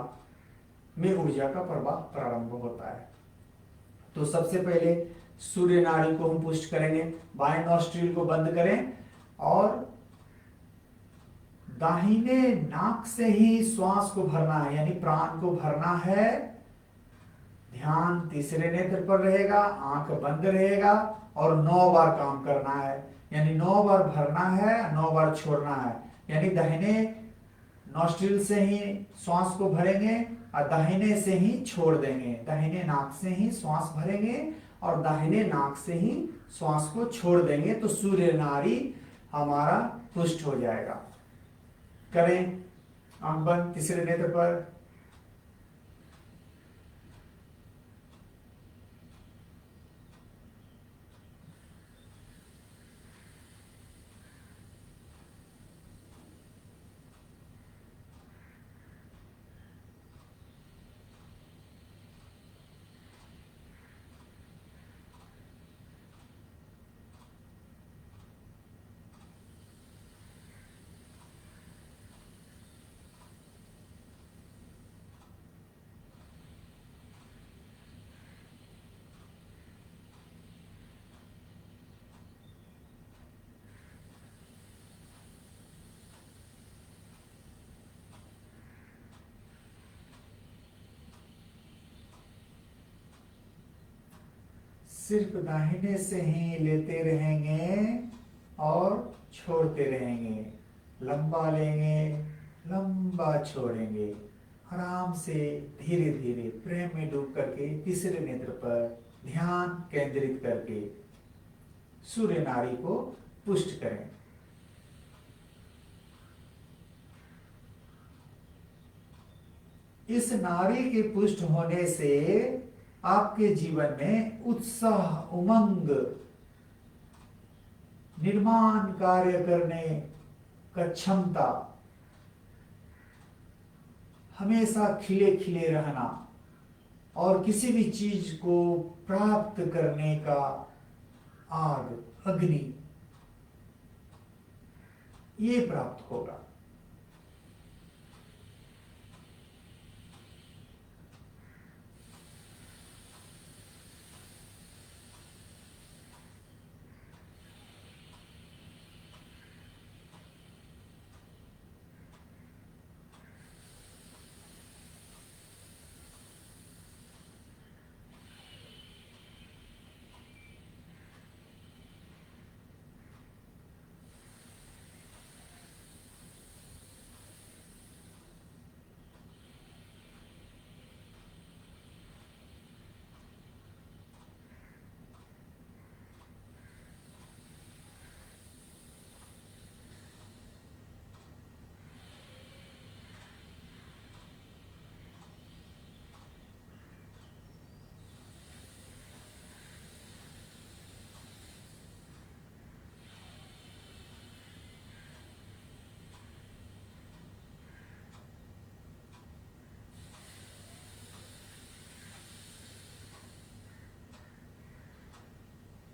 में ऊर्जा का प्रवाह प्रारंभ होता है। तो सबसे पहले सूर्य नाड़ी को हम पुष्ट करेंगे। बाएं नॉस्ट्रिल को बंद करें और दाहिने नाक से ही श्वास को भरना है, यानी प्राण को भरना है। ध्यान तीसरे नेत्र पर रहेगा, आंख बंद रहेगा और 9 बार काम करना है। यानी 9 बार भरना है, 9 बार छोड़ना है। यानी दाहिने नॉस्ट्रिल से ही श्वास को भरेंगे और दाहिने से ही छोड़ देंगे। दाहिने नाक से ही श्वास भरेंगे और दाहिने नाक से ही श्वास को छोड़ देंगे, तो सूर्य नाड़ी हमारा पुष्ट हो जाएगा। करें, आंख बंद, तीसरे नेत्र पर। सिर्फ दाहिने से ही लेते रहेंगे और छोड़ते रहेंगे। लंबा लेंगे, लंबा छोड़ेंगे। आराम से धीरे धीरे प्रेम में डूब करके तीसरे नेत्र पर ध्यान केंद्रित करके सूर्य नाड़ी को पुष्ट करें। इस नाड़ी के पुष्ट होने से आपके जीवन में उत्साह, उमंग, निर्माण कार्य करने का क्षमता, हमेशा खिले खिले रहना, और किसी भी चीज को प्राप्त करने का आग, अग्नि, ये प्राप्त होगा।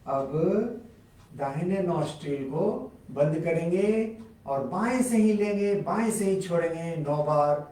अब दाहिने नॉस्ट्रिल को बंद करेंगे और बाएं से ही लेंगे, बाएं से ही छोड़ेंगे 9 बार।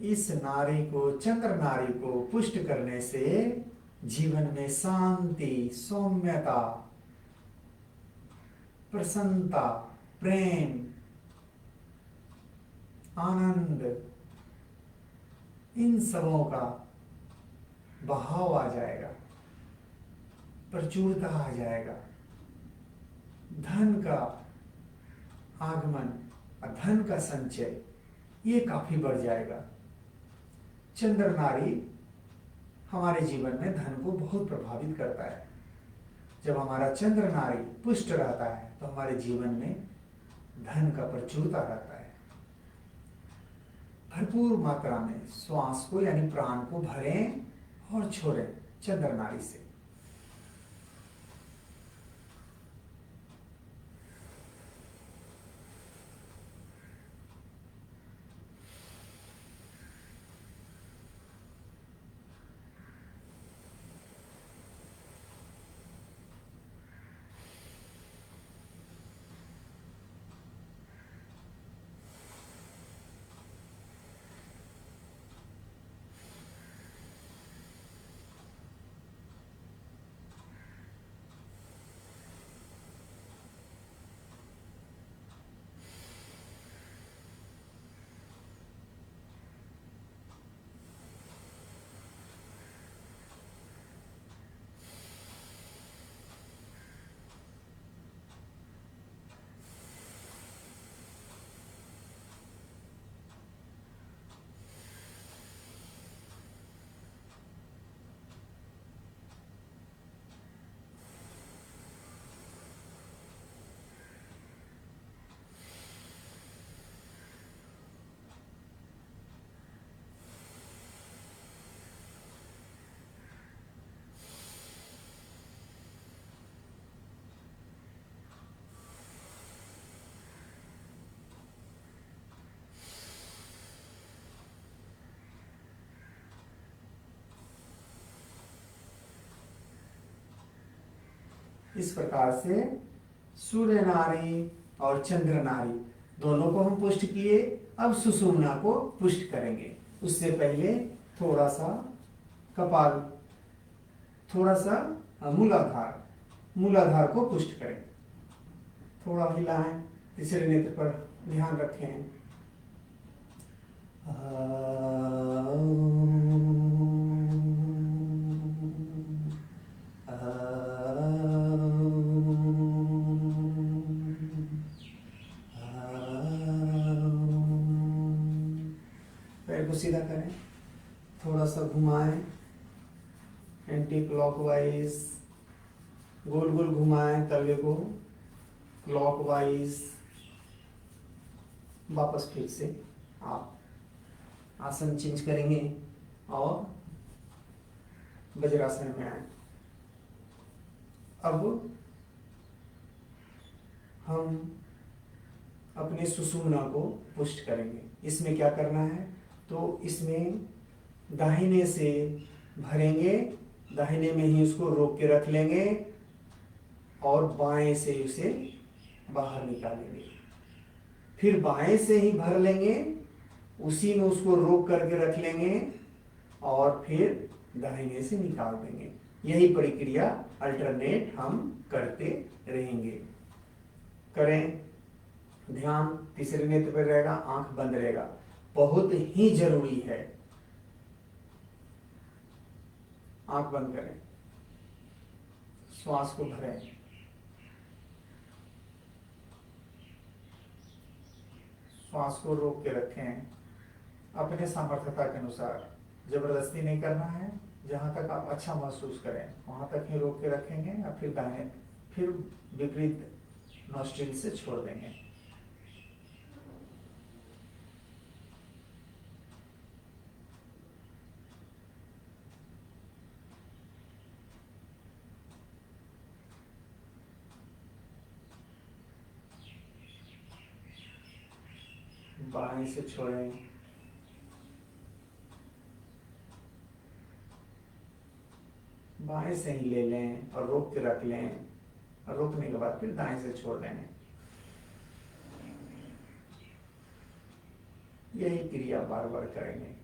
इस नारी को, चंद्र नारी को पुष्ट करने से जीवन में शांति, सौम्यता, प्रसन्नता, प्रेम, आनंद, इन सबों का बहाव आ जाएगा, प्रचुरता आ जाएगा, धन का आगमन और धन का संचय ये काफी बढ़ जाएगा। चंद्र नारी हमारे जीवन में धन को बहुत प्रभावित करता है। जब हमारा चंद्र नारी पुष्ट रहता है तो हमारे जीवन में धन का प्रचुरता रहता है। भरपूर मात्रा में श्वास को यानी प्राण को भरें और छोड़ें चंद्र नारी से। इस प्रकार से सूर्य नाड़ी और चंद्र नाड़ी दोनों को हम पुष्ट किए। अब सुषुम्ना को पुष्ट करेंगे। उससे पहले थोड़ा सा कपाल, थोड़ा सा मूलाधार को पुष्ट करें। थोड़ा हिलाएं, तीसरे नेत्र पर ध्यान रखें। पैर को सीधा करें, थोड़ा सा घुमाएं, एंटी क्लॉकवाइज, गोल गोल घुमाएं तलवे को क्लॉकवाइज। वापस फिर से आप आसन चेंज करेंगे और वज्रासन में आए। अब हम अपने सुषुम्ना को पुष्ट करेंगे। इसमें क्या करना है, तो इसमें दाहिने से भरेंगे, दाहिने में ही उसको रोक के रख लेंगे और बाएं से उसे बाहर निकालेंगे। फिर बाएं से ही भर लेंगे, उसी में उसको रोक करके रख लेंगे और फिर दाहिने से निकाल देंगे। यही प्रक्रिया अल्टरनेट हम करते रहेंगे। करें, ध्यान तीसरे नेत्र पर रहेगा, आंख बंद रहेगा, बहुत ही जरूरी है। आंख बंद करें, श्वास को भरें, श्वास को रोक के रखें अपने सामर्थ्यता के अनुसार। जबरदस्ती नहीं करना है, जहां तक आप अच्छा महसूस करें वहां तक ही रोक के रखेंगे और फिर दाहिने, फिर विपरीत नॉस्ट्रिल से छोड़ देंगे। बाएं से छोड़ें, बाएं से ही ले लें और रोक के रख लें और रोकने के बाद फिर दाएं से छोड़ देंगे। यही क्रिया बार बार करेंगे।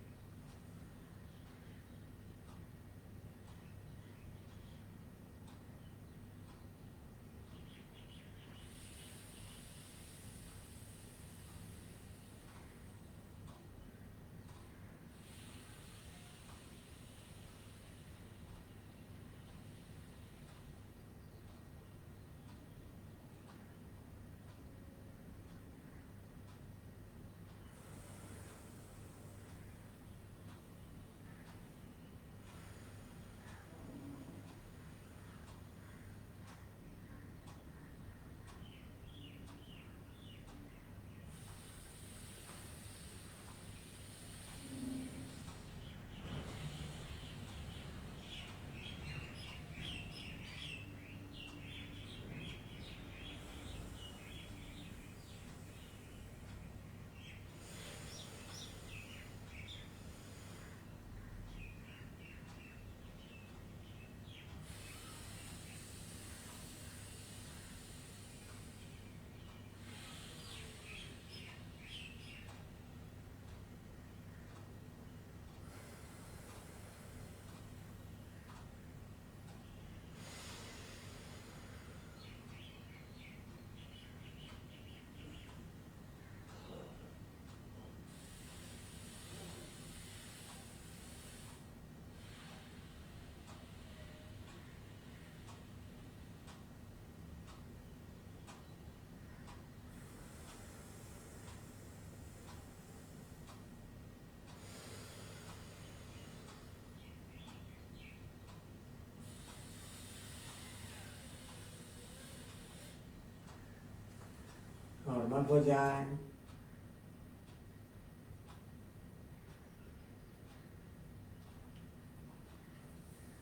नॉर्मल हो जाए।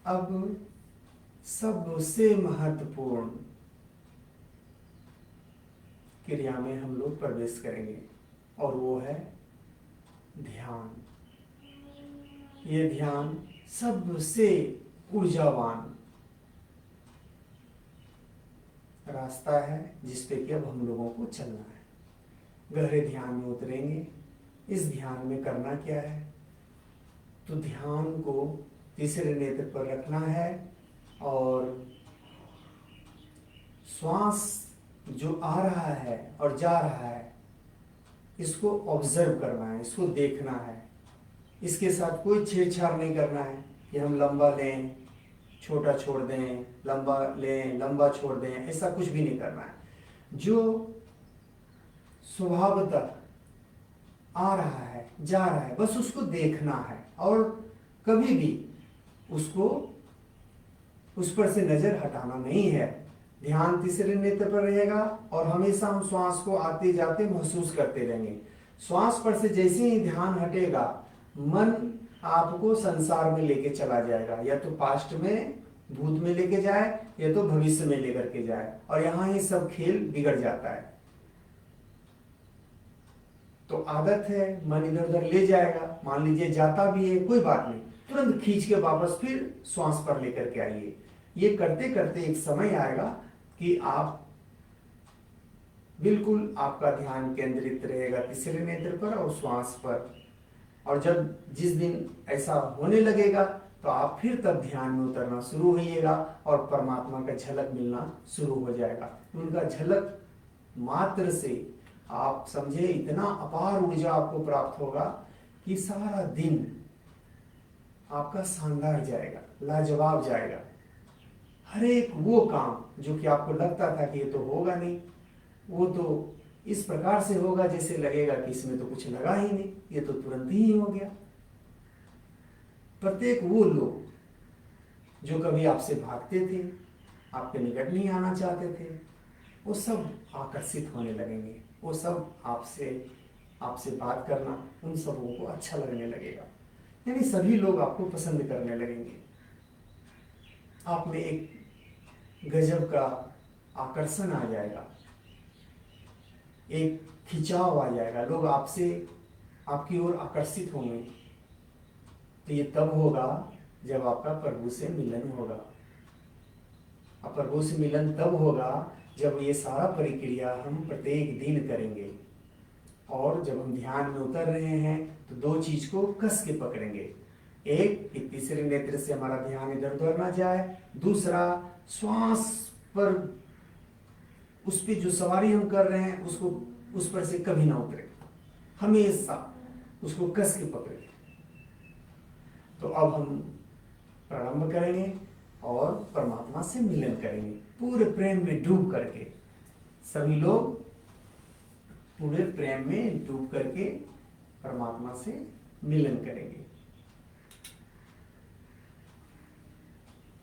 अब सबसे महत्वपूर्ण क्रिया में हम लोग प्रवेश करेंगे और वो है ध्यान। ये ध्यान सबसे ऊर्जावान रास्ता है जिस पे कि अब हम लोगों को चलना है। गहरे ध्यान में उतरेंगे। इस ध्यान में करना क्या है, तो ध्यान को तीसरे नेत्र पर रखना है और श्वास जो आ रहा है और जा रहा है इसको ऑब्जर्व करना है, इसको देखना है। इसके साथ कोई छेड़छाड़ नहीं करना है कि हम लंबा लें छोटा छोड़ दें, लंबा लें लंबा छोड़ दें, ऐसा कुछ भी नहीं करना है। जो स्वभावतः आ रहा है जा रहा है बस उसको देखना है और कभी भी उसको उस पर से नजर हटाना नहीं है। ध्यान तीसरे नेत्र पर रहेगा और हमेशा हम श्वास को आते जाते महसूस करते रहेंगे। श्वास पर से जैसे ही ध्यान हटेगा मन आपको संसार में लेके चला जाएगा, या तो पास्ट में भूत में लेके जाए या तो भविष्य में लेकर के जाए, और यहाँ ही सब खेल बिगड़ जाता है। तो आदत है मन इधर उधर ले जाएगा, मान लीजिए जाता भी है कोई बात नहीं, तुरंत खींच के वापस फिर श्वास पर लेकर के आइए। ये करते करते एक समय आएगा कि आप बिल्कुल आपका ध्यान केंद्रित रहेगा तीसरे नेत्र पर और श्वास पर। और जब जिस दिन ऐसा होने लगेगा तो आप फिर तब ध्यान में उतरना शुरू होइएगा और परमात्मा का झलक मिलना शुरू हो जाएगा। उनका झलक मात्र से आप समझे इतना अपार ऊर्जा आपको प्राप्त होगा कि सारा दिन आपका शानदार जाएगा, लाजवाब जाएगा। हर एक वो काम जो कि आपको लगता था कि ये तो होगा नहीं, वो तो इस प्रकार से होगा जैसे लगेगा कि इसमें तो कुछ लगा ही नहीं, ये तो तुरंत ही हो गया। प्रत्येक वो लोग जो कभी आपसे भागते थे, आपके निकट नहीं आना चाहते थे, वो सब आकर्षित होने लगेंगे। वो सब आपसे बात करना उन सबों को अच्छा लगने लगेगा, यानी सभी लोग आपको पसंद करने लगेंगे। आप में एक गजब का आकर्षण आ जाएगा, एक खिंचाव आ जाएगा, लोग आपसे आपकी ओर आकर्षित होंगे। तो ये तब होगा जब आपका प्रभु से मिलन होगा। और प्रभु से मिलन तब होगा जब ये सारा प्रक्रिया हम प्रत्येक दिन करेंगे। और जब हम ध्यान में उतर रहे हैं तो दो चीज को कस के पकड़ेंगे, एक कि तीसरे नेत्र से हमारा ध्यान इधर उधर ना जाए, दूसरा श्वास पर उस पर जो सवारी हम कर रहे हैं उसको उस पर से कभी ना उतरे, हमेशा उसको कस के पकड़े। तो अब हम प्रारंभ करेंगे और परमात्मा से मिलन करेंगे पूरे प्रेम में डूब करके। सभी लोग पूरे प्रेम में डूब करके परमात्मा से मिलन करेंगे।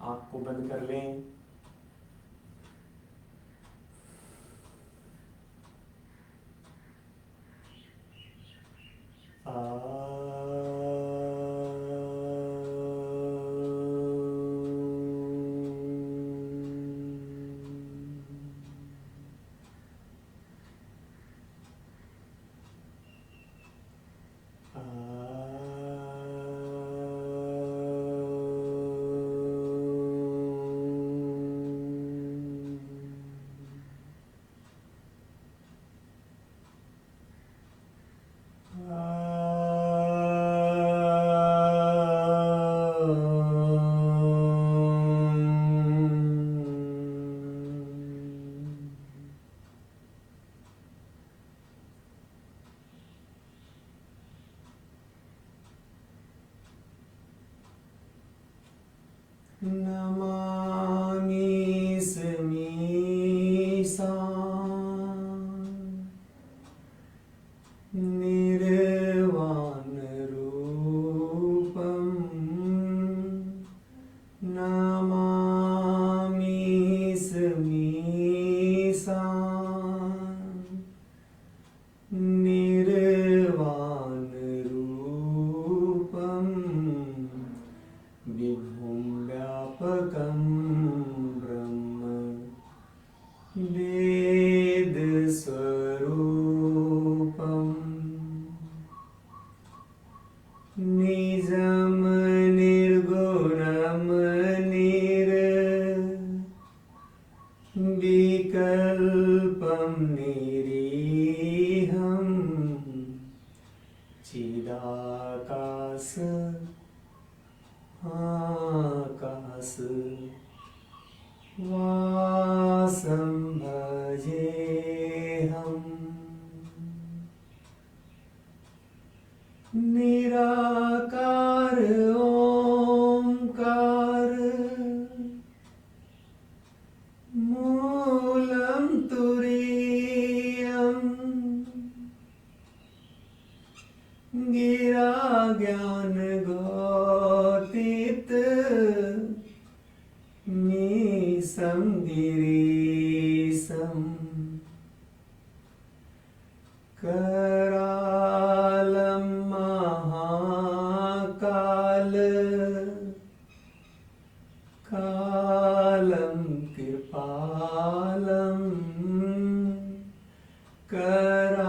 आँख को बंद कर लें। नमामि स्मीशा निर्वाण रूपम, नमामि स्मीशा निर्वाण रूपम, विभुं व्यापक निरीहं चिदाकाश आकाश वासं भजेऽहम् निराकार ओंकार मूलं तुरीयम् गिरा ज्ञान गोतीत मीसं गिरीशं करालं महाकाल कालं कृपालं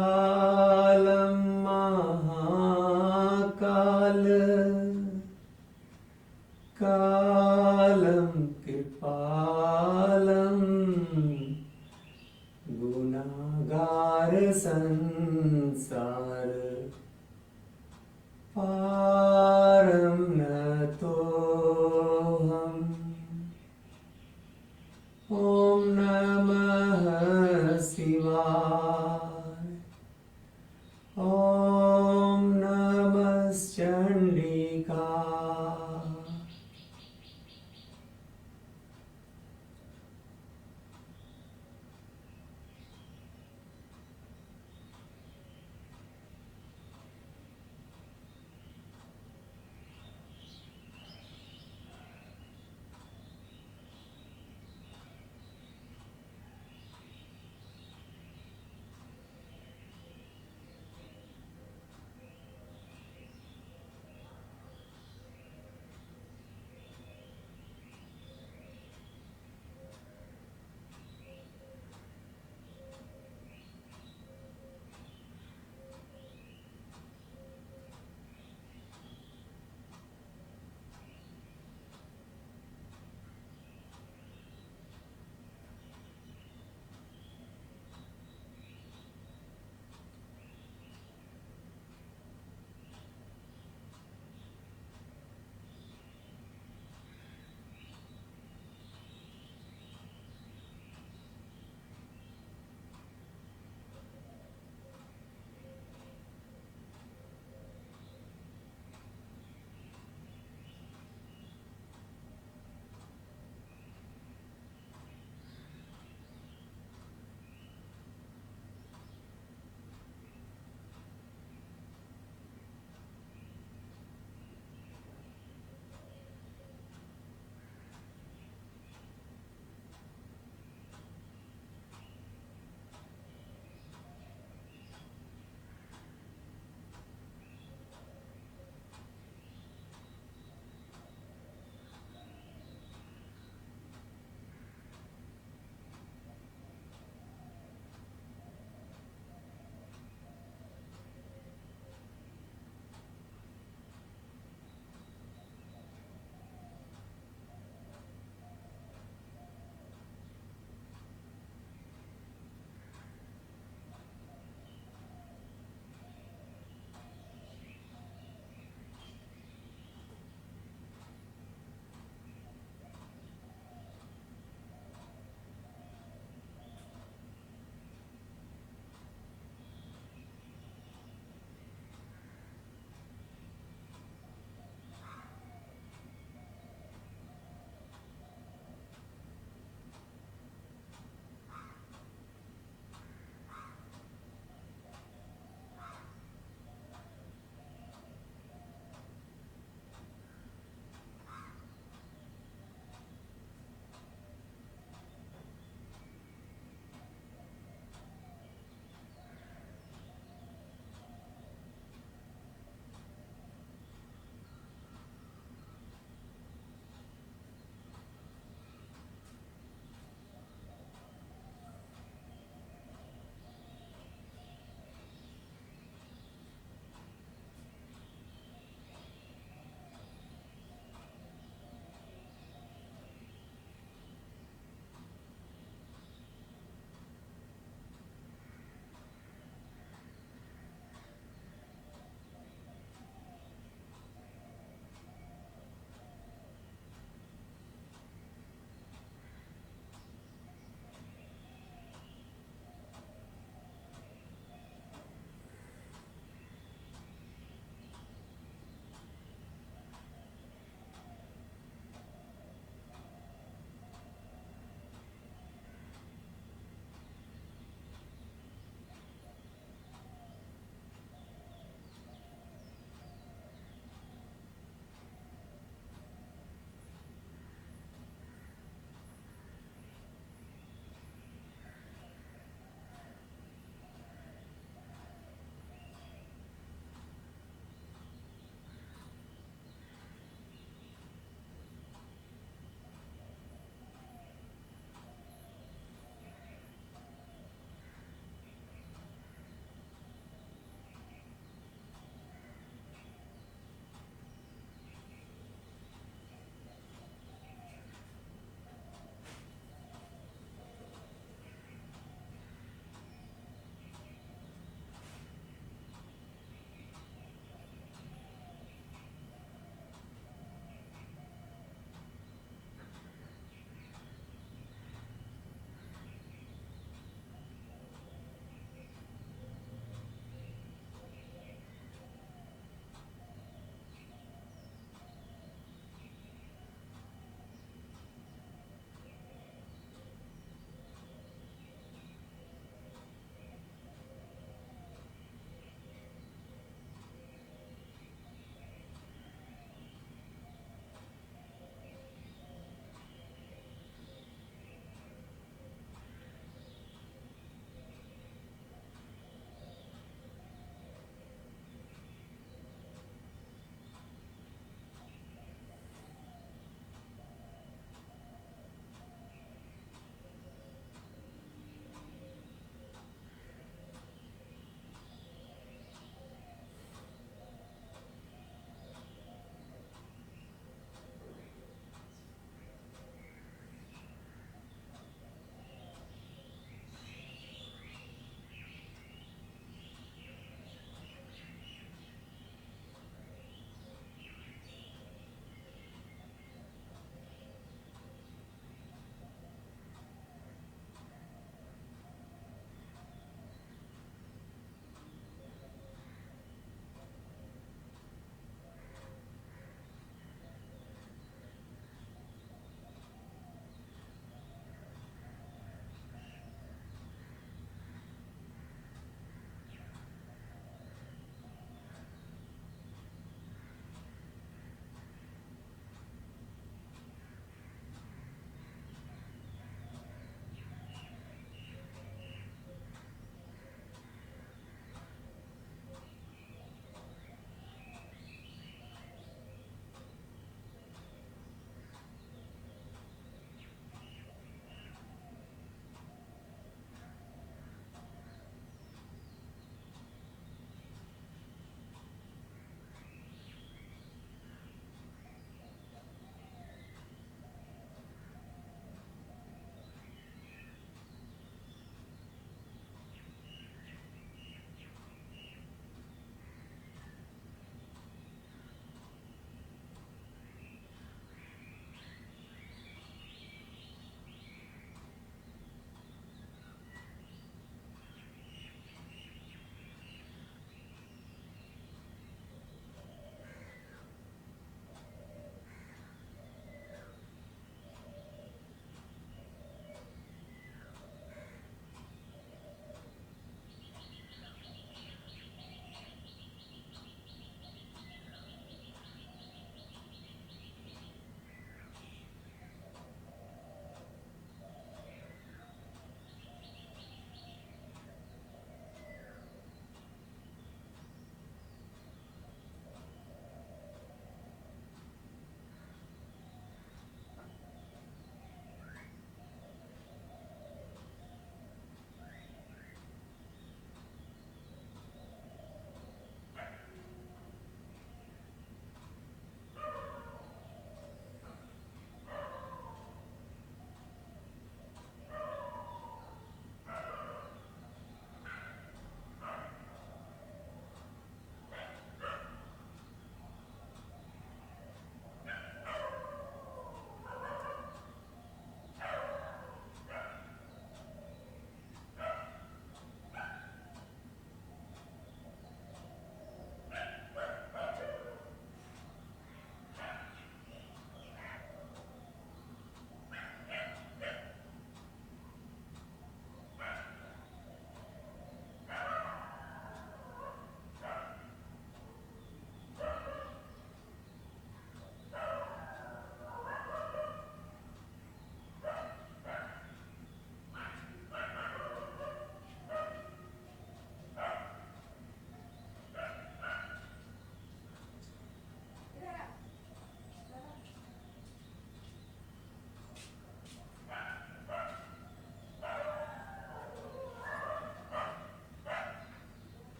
करालं महाकाल कालं कृपालं गुनागार संसार पारं नतोऽहम् ॐ नमः शिवाय ॐ नमश्चण्डिका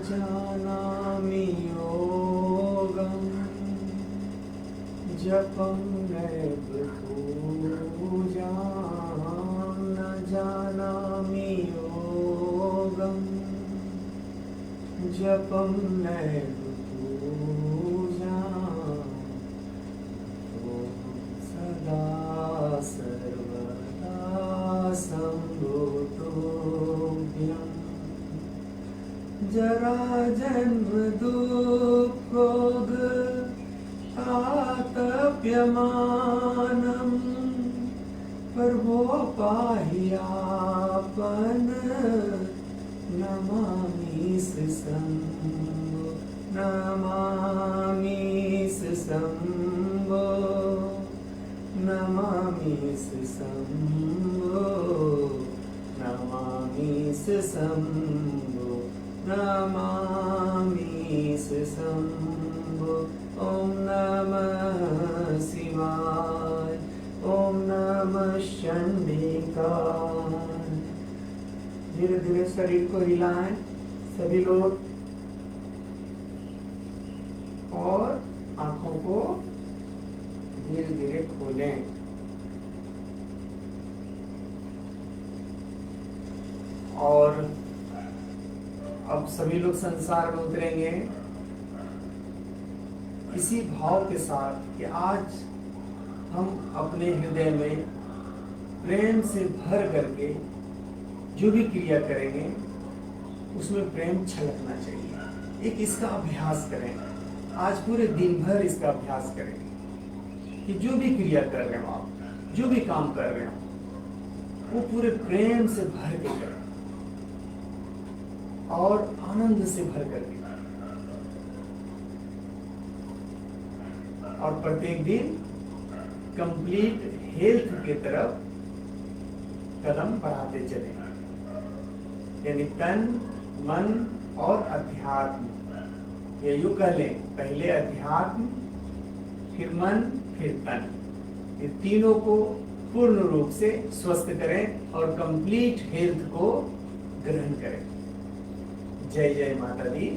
जानामि योगम् जपं नैव पूजां न जानामि योगम् जपं नैव पूजां सदा सर्वदा सम्भूतोऽभ्यम् जरा जन्म दुःखोग तातप्यमानम् प्रभो पाह्यापन नमामि शम्भो नमामि शम्भो नमामि शम्भो नमामि शम्भो नमामि शम्भो ॐ नमः शिवाय ॐ नमः शंडिकाय। धीरे धीरे शरीर को हिलाएं सभी लोग और आंखों को धीरे धीरे खोलें। और अब सभी लोग संसार में उतरेंगे इसी भाव के साथ कि आज हम अपने हृदय में प्रेम से भर करके जो भी क्रिया करेंगे उसमें प्रेम छलकना चाहिए। एक इसका अभ्यास करें, आज पूरे दिन भर इसका अभ्यास करेंगे कि जो भी क्रिया कर रहे हो आप, जो भी काम कर रहे हो वो पूरे प्रेम से भर के करें और आनंद से भर करके और प्रत्येक दिन कंप्लीट हेल्थ की तरफ कदम बढ़ाते चलें, यानी तन मन और अध्यात्म। ये यूं कह लें, पहले अध्यात्म फिर मन फिर तन, ये तीनों को पूर्ण रूप से स्वस्थ करें और कंप्लीट हेल्थ को ग्रहण करें। जय जय माता दी।